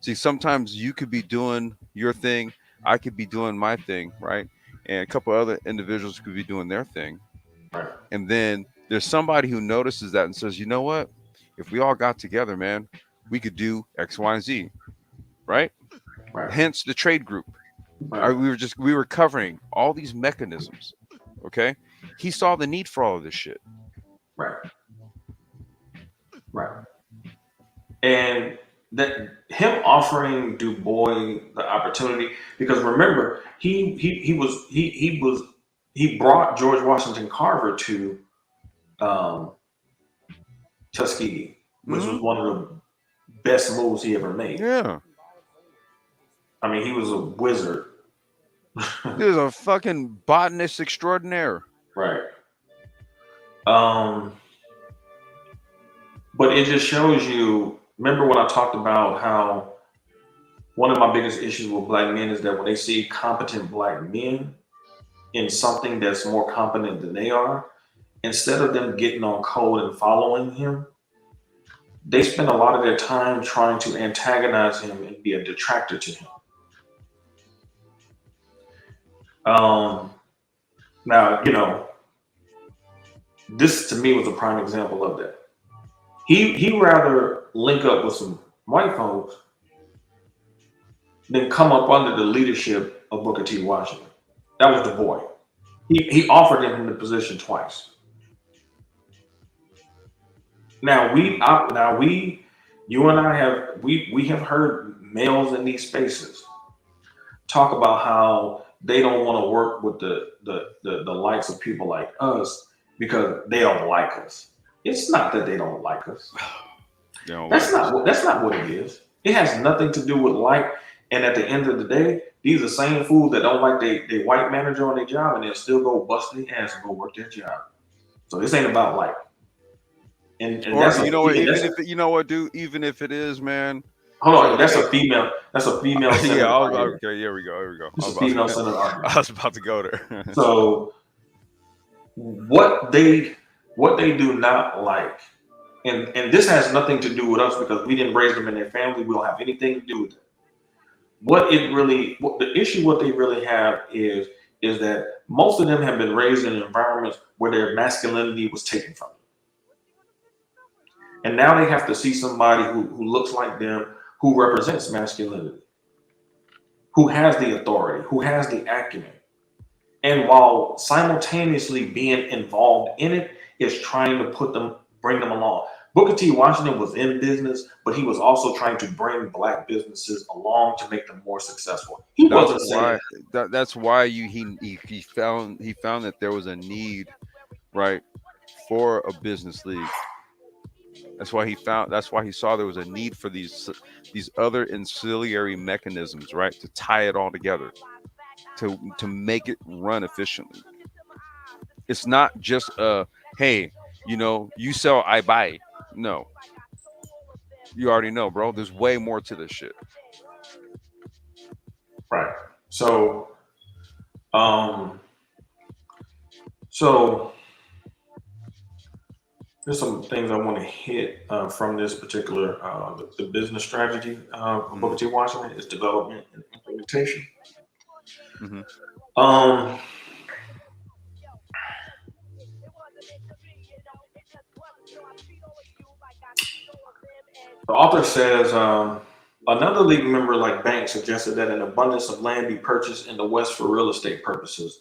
See, sometimes you could be doing your thing, I could be doing my thing, right? And a couple other individuals could be doing their thing, and then there's somebody who notices that and says, you know what? If we all got together, man, we could do X, Y, and Z, right? Hence the trade group. We were covering all these mechanisms. Okay, he saw the need for all of this shit. Right. And that him offering Du Bois the opportunity, because remember he brought George Washington Carver to Tuskegee, which was one of the best moves he ever made. Yeah. I mean, he was a wizard. He was a fucking botanist extraordinaire. Right. But it just shows you, remember when I talked about how one of my biggest issues with black men is that when they see competent black men in something that's more competent than they are, instead of them getting on code and following him, they spend a lot of their time trying to antagonize him and be a detractor to him. Now, this to me was a prime example of that. He rather link up with some white folks than come up under the leadership of Booker T. Washington. That was the boy. He offered him the position twice. You and I we have heard males in these spaces talk about how they don't want to work with the likes of people like us because they don't like us. It's not that they don't like us. They don't That's like us. that's not what it is. It has nothing to do with like. And at the end of the day, these are same fools that don't like they white manager on their job, and they'll still go bust their ass and go work their job. So this ain't about like. And Or that's you a know what? that's Even a, if you know what, dude. Even if it is, man. hold on. That's Okay. a female. That's a female Yeah. centered I was argument. okay. Here we go. Here we go. This is a female centered I argument. was about to go there. So what they do not like, and this has nothing to do with us because we didn't raise them in their family. We don't have anything to do with it. What the issue what they really have is that most of them have been raised in environments where their masculinity was taken from them. And now they have to see somebody who looks like them, who represents masculinity, who has the authority, who has the acumen. And while simultaneously being involved in it, is trying to bring them along. Booker T. Washington was in business, but he was also trying to bring black businesses along to make them more successful. He That's wasn't saying, why. That's why he found that there was a need, right, for a business league. That's why he saw there was a need for these other ancillary mechanisms, right, to tie it all together, to make it run efficiently. It's not just hey, you sell, I buy. No, you already know, bro. There's way more to this shit. right. So, um, so there's some things I want to hit from this particular the business strategy of Booker Hmm. T. Washington is development and implementation. Hmm. Um, the author says another league member like Banks suggested that an abundance of land be purchased in the West for real estate purposes,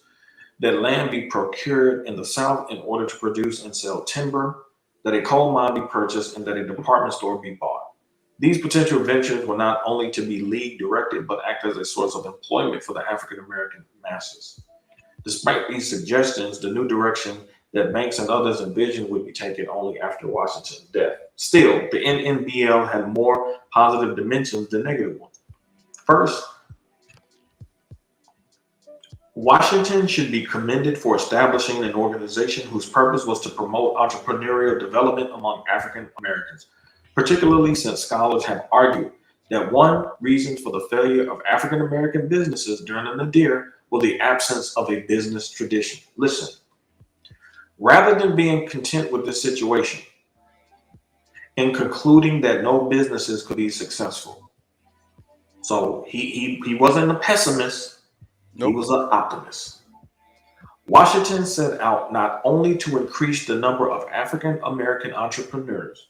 that land be procured in the South in order to produce and sell timber, that a coal mine be purchased, and that a department store be bought. These potential ventures were not only to be league directed, but act as a source of employment for the African American masses. Despite these suggestions, the new direction that Banks and others envisioned would be taken only after Washington's death. Still, the NNBL had more positive dimensions than negative ones. First, Washington should be commended for establishing an organization whose purpose was to promote entrepreneurial development among African Americans, particularly since scholars have argued that one reason for the failure of African American businesses during the Nadir was the absence of a business tradition. Listen, rather than being content with this situation and concluding that no businesses could be successful. So he wasn't a pessimist, he Nope. was an optimist. Washington set out not only to increase the number of African American entrepreneurs,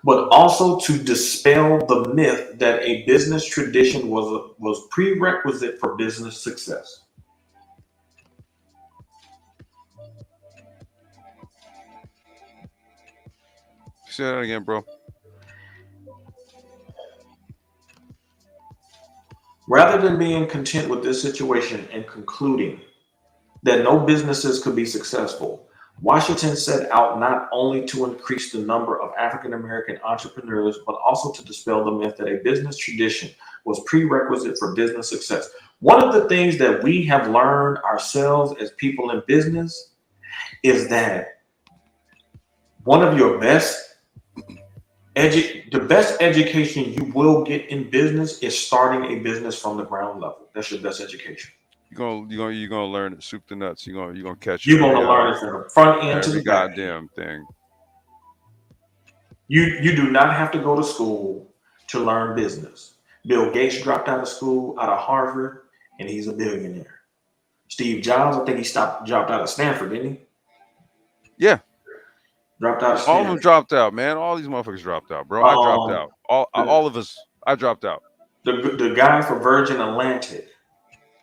but also to dispel the myth that a business tradition was prerequisite for business success. Say that again, bro. Rather than being content with this situation and concluding that no businesses could be successful, Washington set out not only to increase the number of African American entrepreneurs, but also to dispel the myth that a business tradition was prerequisite for business success. One of the things that we have learned ourselves as people in business is that one of your the best education you will get in business is starting a business from the ground level. That's your best education. You're gonna learn it, soup to nuts. You're gonna catch You're going to learn it from the front end to every the back end. goddamn thing. You do not have to go to school to learn business. Bill Gates dropped out of school, out of Harvard, and he's a billionaire. Steve Jobs, I think he dropped out of Stanford, didn't he? Yeah, Dropped out of all of them Stanford. dropped out, man. All these motherfuckers dropped out, bro. I dropped Um, out. All the, all of us. I dropped out. the guy for Virgin Atlantic,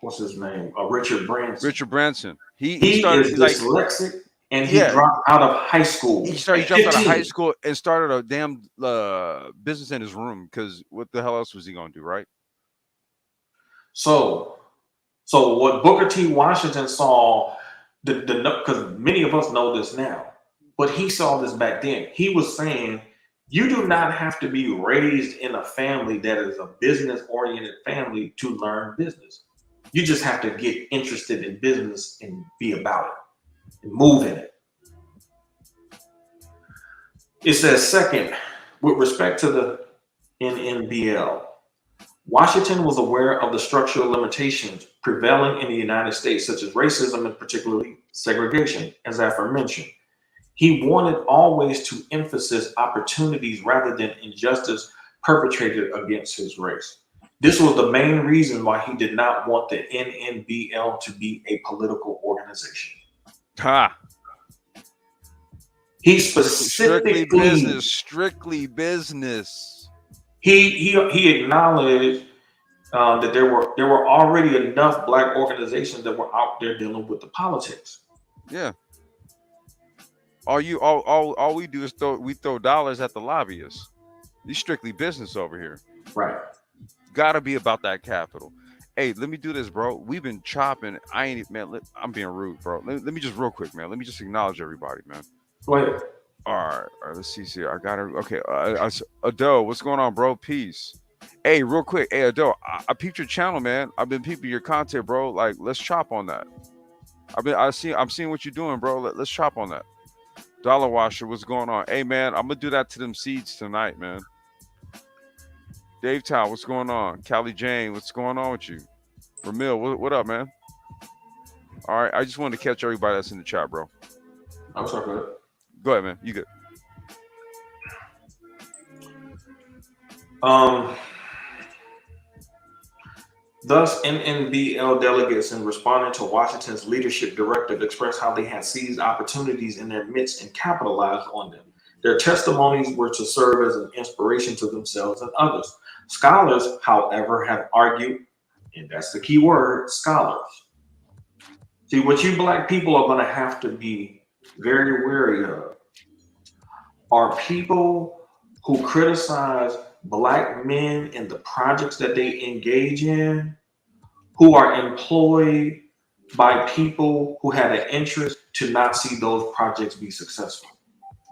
what's his name? Richard Branson. Richard Branson. He He started. is He's like, dyslexic, and he yeah. dropped out of high school He at dropped out of high 15. school and started a damn business in his room because what the hell else was he gonna do, right? So, so what Booker T. Washington saw, the because many of us know this now, but he saw this back then. He was saying, you do not have to be raised in a family that is a business-oriented family to learn business. You just have to get interested in business and be about it and move in it. It says, second, with respect to the NNBL, Washington was aware of the structural limitations prevailing in the United States, such as racism and particularly segregation, as aforementioned. He wanted always to emphasize opportunities rather than injustice perpetrated against his race. This was the main reason why he did not want the NNBL to be a political organization. Ha! He Strictly specifically business. Strictly business. he acknowledged that there were already enough black organizations that were out there dealing with the politics. Yeah. All we do is throw dollars at the lobbyists. These strictly business over here. Right. Gotta be about that capital. Hey, let me do this, bro. We've been chopping. I ain't man. I'm being rude, bro. Let me just real quick, man. Let me just acknowledge everybody, man. Go ahead. All right. Let's see here. I got her. Okay. Adele, what's going on, bro? Peace. Hey, real quick. Hey, Adele, I peeped your channel, man. I've been peeping your content, bro. Like, let's chop on that. I'm seeing what you're doing, bro. Let's chop on that. Dollar Washer, what's going on? Hey, man, I'm gonna do that to them seeds tonight, man. Dave Town, what's going on? Callie Jane, what's going on with you? Ramil, what up, man? All right, I just wanted to catch everybody that's in the chat, bro. I'm sorry. Go ahead. Go ahead, man. You good? Um, Thus, NNBL delegates, in responding to Washington's leadership directive, expressed how they had seized opportunities in their midst and capitalized on them. Their testimonies were to serve as an inspiration to themselves and others. Scholars, however, have argued, and that's the key word, scholars. See, what you black people are going to have to be very wary of are people who criticize black men and the projects that they engage in, who are employed by people who had an interest to not see those projects be successful.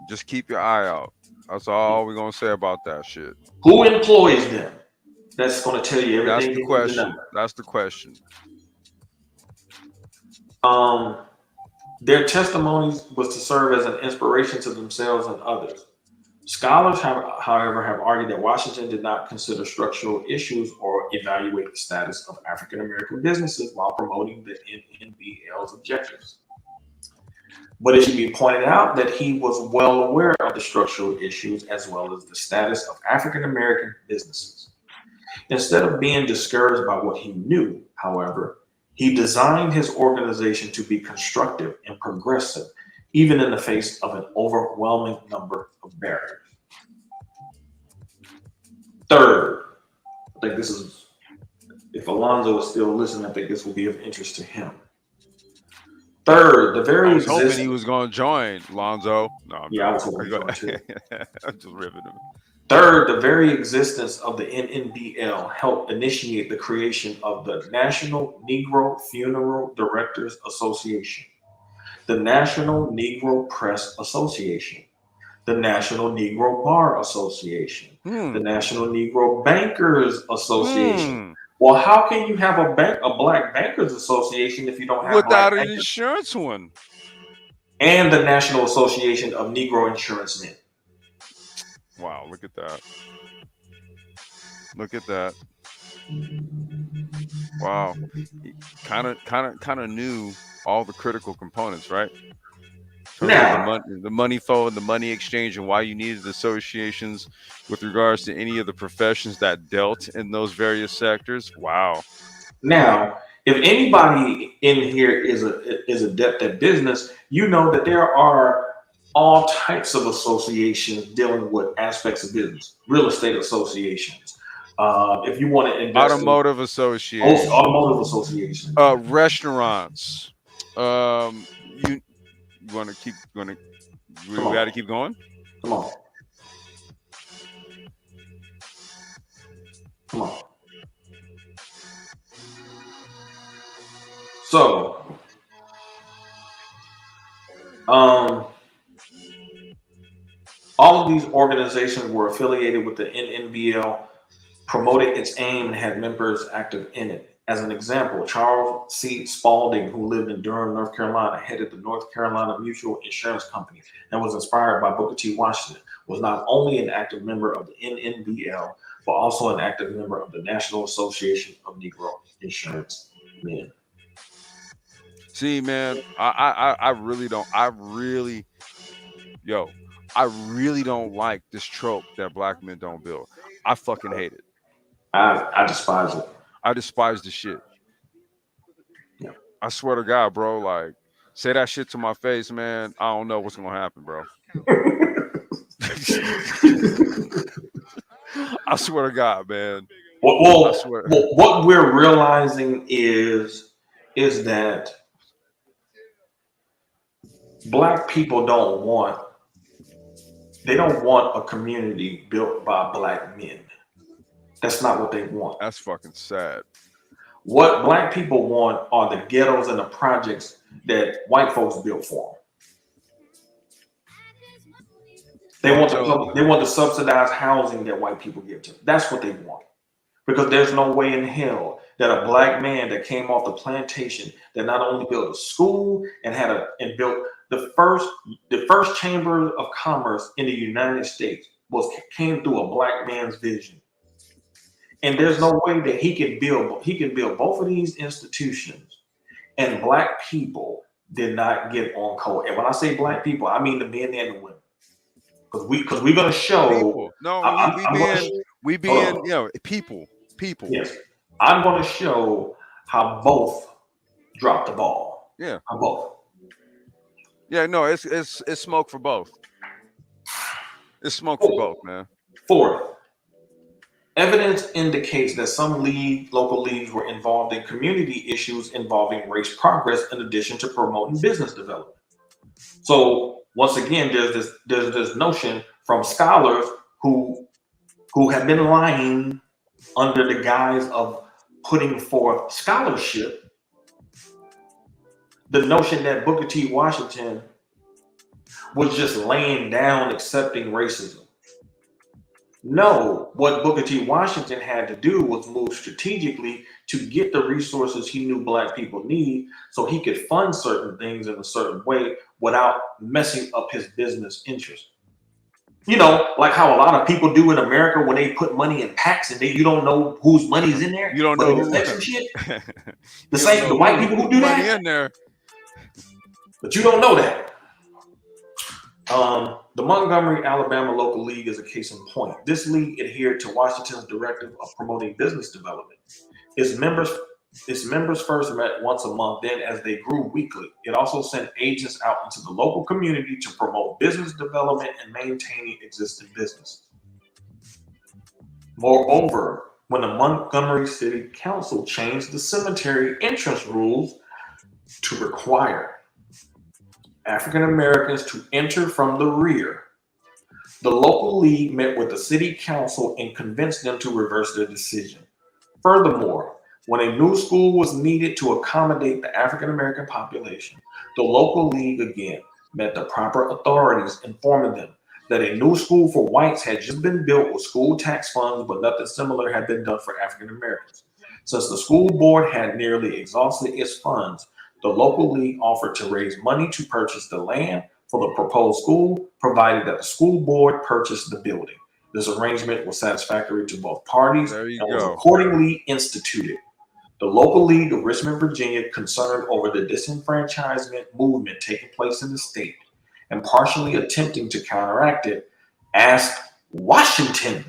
Just keep your eye out. That's all we're gonna say about that shit. Who employs them? That's going to tell you That's everything the you need to know. question. That's the question. Um, their testimonies was to serve as an inspiration to themselves and others. Scholars, however, have argued that Washington did not consider structural issues or evaluate the status of African American businesses while promoting the NNBL's objectives. But it should be pointed out that he was well aware of the structural issues as well as the status of African American businesses. Instead of being discouraged by what he knew, however, he designed his organization to be constructive and progressive, even in the face of an overwhelming number of barriers. Third, I think this is, if Alonzo is still listening, I think this will be of interest to him. Third, the I very was hoping he existence. was gonna join Lonzo. No, I'm Yeah, I was joking. hoping he was going to. I'm just ripping him. Third, the very existence of the NNBL helped initiate the creation of the National Negro Funeral Directors Association, the National Negro Press Association, the National Negro Bar Association, the National Negro Bankers Association. Well, how can you have a black bankers association if you don't have Without black an bankers? insurance one. And the National Association of Negro Insurance Men. Wow, look at that. Look at that. Wow. Kind of knew all the critical components, right? In terms of the money flow and the money exchange and why you needed associations with regards to any of the professions that dealt in those various sectors. Wow. Now, If anybody in here is adept at business, you know that there are all types of associations dealing with aspects of business, real estate associations. If you want to invest in Automotive association, automotive associations, restaurants. You want to keep going to come we got to on, keep going. come on, come on. So, um, all of these organizations were affiliated with the NNBL, promoted its aim, and had members active in it. As an example, Charles C. Spalding, who lived in Durham, North Carolina, headed the North Carolina Mutual Insurance Company and was inspired by Booker T. Washington, was not only an active member of the NNBL, but also an active member of the National Association of Negro Insurance Men. See, man, I really don't. Yo, I really don't like this trope that black men don't build. I fucking hate it. I despise it. I despise the shit. Yeah. I swear to God, bro. Like, say that shit to my face, man. I don't know what's gonna happen, bro. I swear to God, man. I swear. What we're realizing is that black people they don't want a community built by black men. That's not what they want. That's fucking sad. What black people want are the ghettos and the projects that white folks built for them. Well, Joe, They want the subsidized housing that white people give to them. That's what they want. Because there's no way in hell that a black man that came off the plantation that not only built a school and built the first chamber of commerce in the United States came through a black man's vision. And there's no way that he can build both of these institutions, and black people did not get on code. And when I say black people, I mean the men and the women. Because we're gonna show. people. No, I'm gonna we hold being, on. people. Yes, I'm gonna show how both dropped the ball. Yeah. How both. Yeah, no, it's smoke for both. It's smoke for both, Fourth, man. fourth, evidence indicates that some local leagues were involved in community issues involving race progress in addition to promoting business development. So once again, there's this notion from scholars who have been lying under the guise of putting forth scholarship, the notion that Booker T. Washington was just laying down accepting racism. No, what Booker T. Washington had to do was move strategically to get the resources he knew black people need so he could fund certain things in a certain way without messing up his business interest. You know, like how a lot of people do in America when they put money in PACs and you don't know whose money's in there. You don't but know they who. reflect some shit. You The don't white know people who do money that, in there. but you don't know that. The Montgomery, Alabama local league is a case in point. This league adhered to Washington's directive of promoting business development. Its members first met once a month, then as they grew weekly. It also sent agents out into the local community to promote business development and maintaining existing businesses. Moreover, when the Montgomery City Council changed the cemetery entrance rules to require African Americans to enter from the rear, the local league met with the city council and convinced them to reverse their decision. Furthermore, when a new school was needed to accommodate the African American population, the local league again met the proper authorities, informing them that a new school for whites had just been built with school tax funds, but nothing similar had been done for African Americans. Since the school board had nearly exhausted its funds, the local league offered to raise money to purchase the land for the proposed school, provided that the school board purchased the building. This arrangement was satisfactory to both parties There you and was go. accordingly instituted. The local league of Richmond, Virginia, concerned over the disenfranchisement movement taking place in the state and partially attempting to counteract it, asked Washington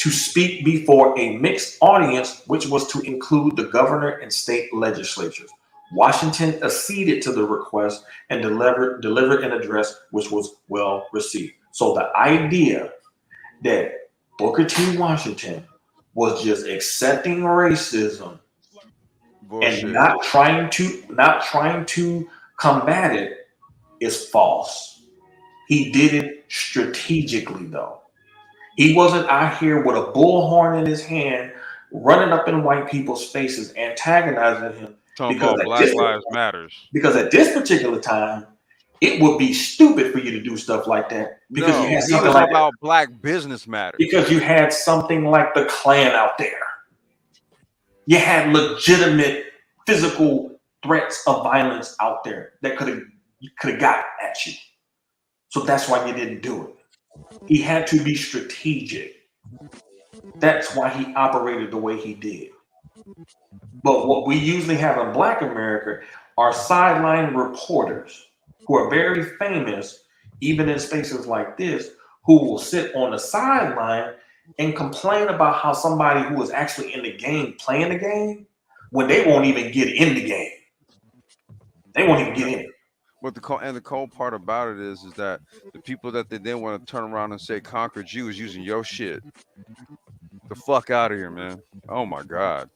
to speak before a mixed audience, which was to include the governor and state legislatures. Washington acceded to the request and delivered an address which was well received. So the idea that Booker T. Washington was just accepting racism and Bullshit. not trying to combat it is false. He did it strategically though. He wasn't out here with a bullhorn in his hand, running up in white people's faces, antagonizing him Talking because about Black Lives Matters. at this particular time, it would be stupid for you to do stuff like that because you No, had he something was like about Black business matters. the Klan out there. You had legitimate physical threats of violence out there that could have got at you. So that's why you didn't do it. He had to be strategic. That's why he operated the way he did. But what we usually have in Black America are sideline reporters who are very famous, even in spaces like this, who will sit on the sideline and complain about how somebody who is actually in the game playing the game when they won't even get in the game. They won't even get in it. But the cold part about it is that the people that they then want to turn around and say conquered you is using your shit. The fuck out of here, man. Oh my god.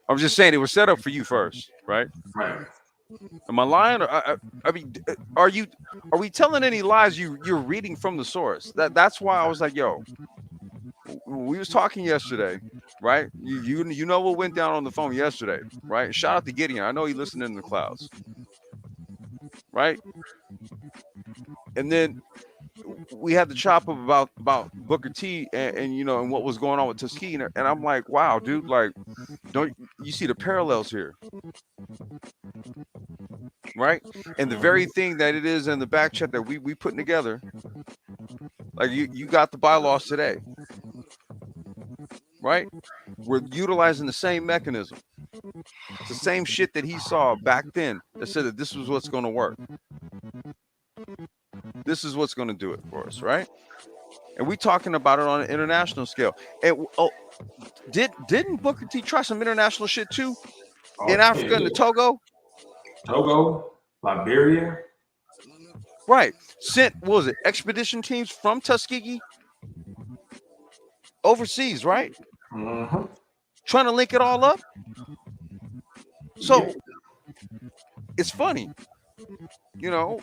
I'm just saying it was set up for you first, right? Right. Am I lying? I mean, are we telling any lies? You're reading from the source. That's why I was like, yo, we was talking yesterday, right? You know what went down on the phone yesterday, right? Shout out to Gideon. I know he listened in the clouds, right? And then we had the chop up about Booker T and you know and what was going on with Tuskegee, and I'm like, wow, dude, like, don't you see the parallels here, right? And the very thing that it is in the back check that we putting together, like you got the bylaws today, right? We're utilizing the same mechanism. It's the same shit that he saw back then that said that this was what's going to work. This is what's going to do it for us, right? And we talking about it on an international scale. And didn't Booker T try some international shit too in Africa and the Togo? Togo, Liberia. Right. Sent, what was it, expedition teams from Tuskegee overseas, right? Mm-hmm. Trying to link it all up. So Yep. it's funny, you know,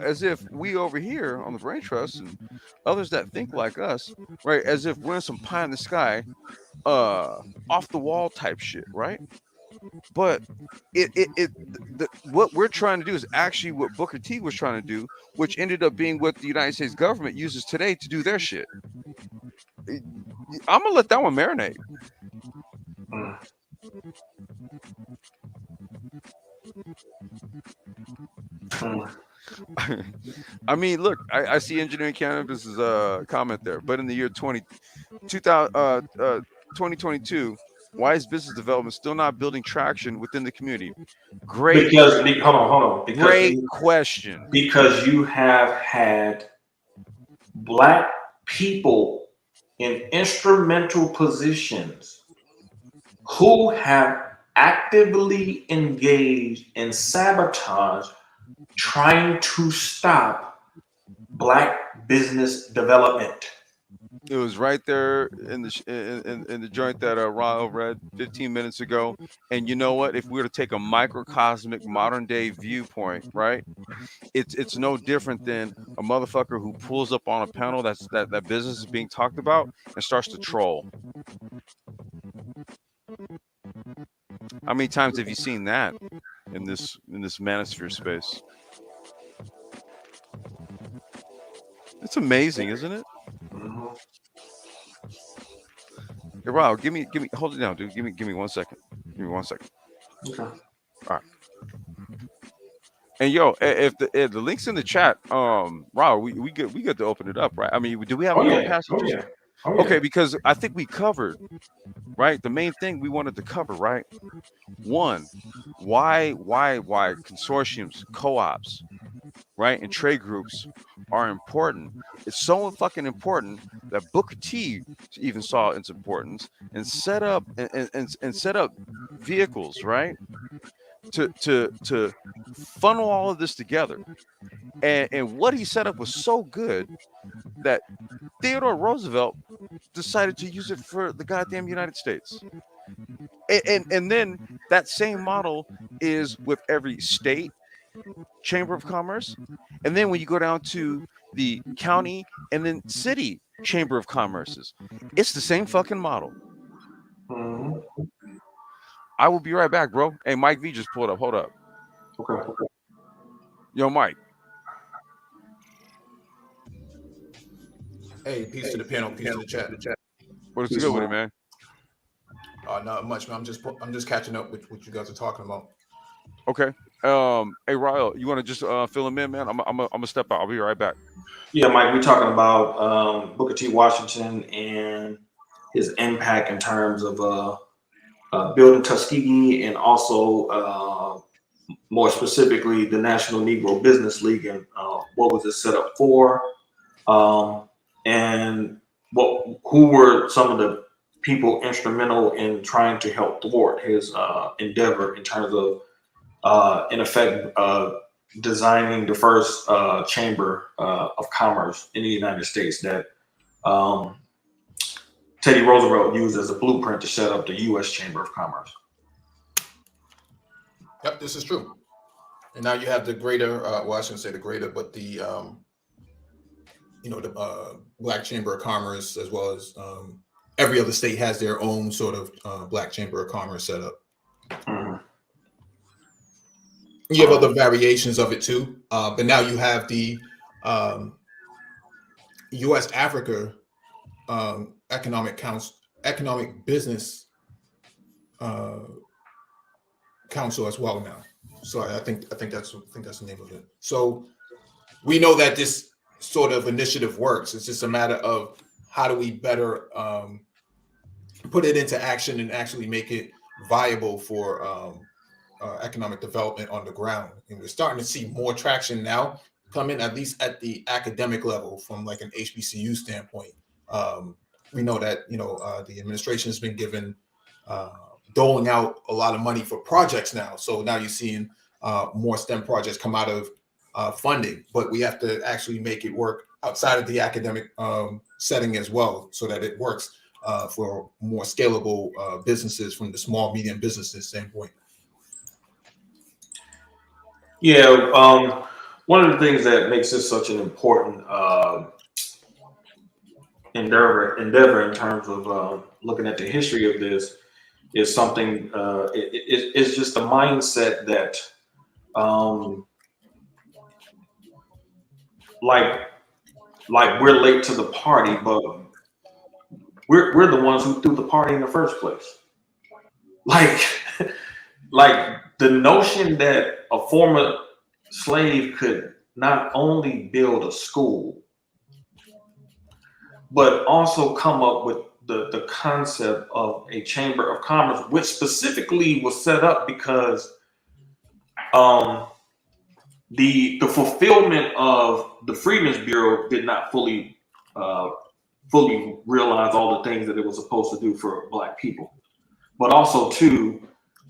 as if we over here on the Brain Trust and others that think like us, right, as if we're in some pie in the sky, off the wall type shit, right? But what we're trying to do is actually what Booker T was trying to do, which ended up being what the United States government uses today to do their shit. I'm gonna let that one marinate. Mm. Mm. I mean, look, I see engineering cannabis's comment there, but in the year 2022, why is business development still not building traction within the community? Great, Hold on, great question. because you have had Black people in instrumental positions who have actively engaged in sabotage trying to stop Black business development. It was right there in the joint that Ron read 15 minutes ago. And you know what? If we were to take a microcosmic modern day viewpoint, right? It's no different than a motherfucker who pulls up on a panel that business is being talked about and starts to troll. How many times have you seen that in this manosphere space? It's amazing, isn't it? Mhm. Hey, Rob, give me, hold it down, dude. Give me 1 second. Give me 1 second. Okay. All right. And yo, if the link's in the chat, Rob, we get to open it up, right? I mean, do we have Oh enough yeah. capacity? Oh yeah. Oh yeah. Okay, because I think we covered, right? The main thing we wanted to cover, right? One, why consortiums, co-ops, right? And trade groups are important. It's so fucking important that Booker T even saw its importance and set up and set up vehicles, right? To funnel all of this together. And what he set up was so good that Theodore Roosevelt decided to use it for the goddamn United States. And then that same model is with every state chamber of commerce, and then when you go down to the county and then city chamber of commerces, it's the same fucking model. Mhm. I will be right back, bro. Hey, Mike V just pulled up. Hold up. Okay. Yo, Mike. Hey, peace to the panel, peace to the chat. What's Peace, good with it, Mike. man? Not much, man. I'm just catching up with what you guys are talking about. Okay. Hey, Ryle, you want to just fill him in, man? I'm gonna step out. I'll be right back. Yeah, Mike, we're talking about Booker T. Washington and his impact in terms of building Tuskegee and also more specifically the National Negro Business League and what was it set up for, and who were some of the people instrumental in trying to help thwart his endeavor in terms of, in effect, designing the first chamber of commerce in the United States that Teddy Roosevelt used as a blueprint to set up the U.S. Chamber of Commerce. Yep, this is true. And now you have the greater, well, I shouldn't say the greater, but the the Black Chamber of Commerce, as well as every other state has their own sort of Black Chamber of Commerce set up. Mhm. You have other variations of it too, but now you have the U.S. Africa economic business council as well now. So I think that's the name of it. So we know that this sort of initiative works. It's just a matter of how do we better put it into action and actually make it viable for economic development on the ground. And we're starting to see more traction now coming, at least at the academic level, from like an HBCU standpoint. We know that the administration has been given doling out a lot of money for projects now. So now you're seeing more STEM projects come out of funding, but we have to actually make it work outside of the academic setting as well, so that it works for more scalable businesses from the small, medium businesses standpoint. Yeah, one of the things that makes this such an important endeavor in terms of looking at the history of this is something. It's just a mindset that, like we're late to the party, but we're the ones who threw the party in the first place. Like, like the notion that a former slave could not only build a school, but also come up with the concept of a chamber of commerce, which specifically was set up because the fulfillment of the Freedmen's Bureau did not fully realize all the things that it was supposed to do for Black people, but also too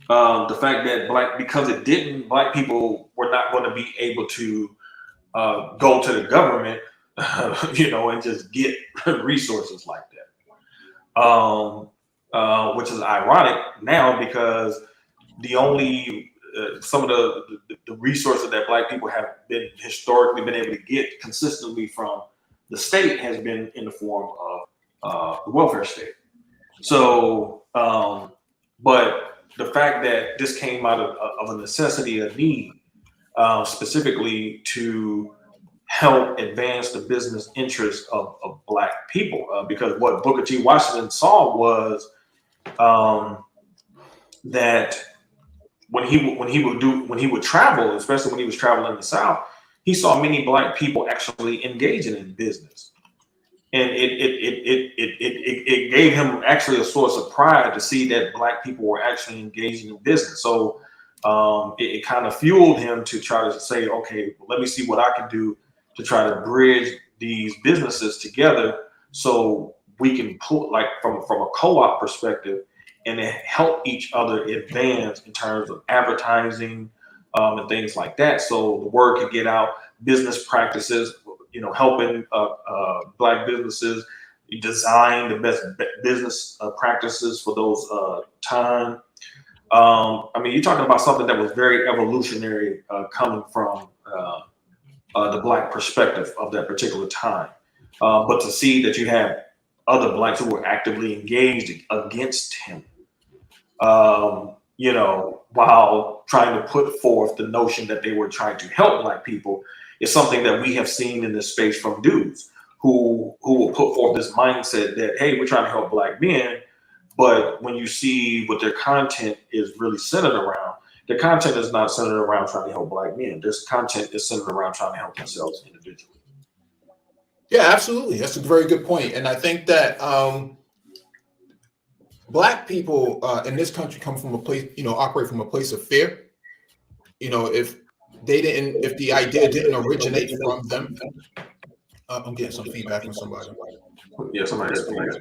the fact that because it didn't, Black people were not going to be able to go to the government, and just get resources like that. Which is ironic now because the only some of the resources that Black people have been historically been able to get consistently from the state has been in the form of the welfare state. So, but the fact that this came out of a necessity, a need, specifically to help advance the business interests of Black people, because what Booker T. Washington saw was that when he would travel, especially when he was traveling in the South, he saw many Black people actually engaging in business, and it gave him actually a source of pride to see that Black people were actually engaging in business. So it kind of fueled him to try to say, okay, well, let me see what I can do to try to bridge these businesses together so we can pull, like from a co-op perspective, and then help each other advance in terms of advertising and things like that. So the word could get out, business practices, helping Black businesses design the best business practices for those time. I mean, you're talking about something that was very evolutionary coming from the Black perspective of that particular time. But to see that you have other Blacks who were actively engaged against him, while trying to put forth the notion that they were trying to help Black people, is something that we have seen in this space from dudes who will put forth this mindset that, hey, we're trying to help Black men. But when you see what their content is really centered around, their content is not centered around trying to help Black men. This content is centered around trying to help themselves individually. Yeah, absolutely. That's a very good point. And I think that Black people in this country come from a place, operate from a place of fear. If the idea didn't originate from them, I'm getting some feedback from somebody. Yeah, somebody has feedback.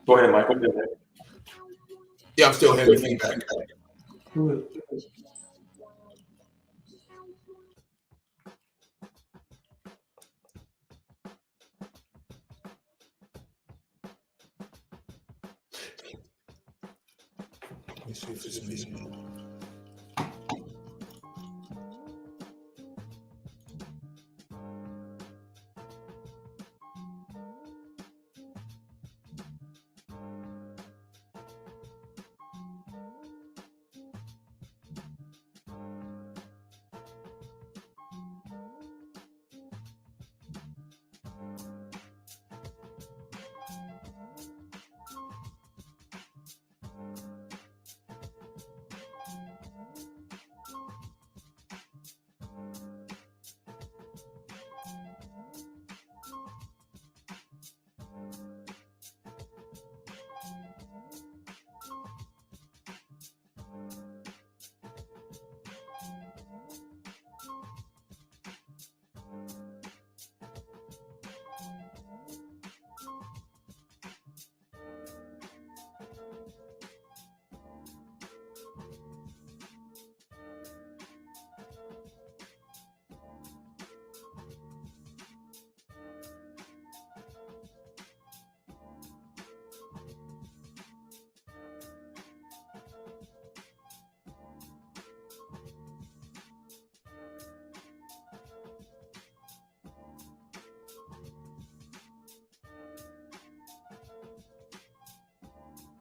Go ahead, Michael. Yeah, I'm still hearing feedback. Let me see if it's me.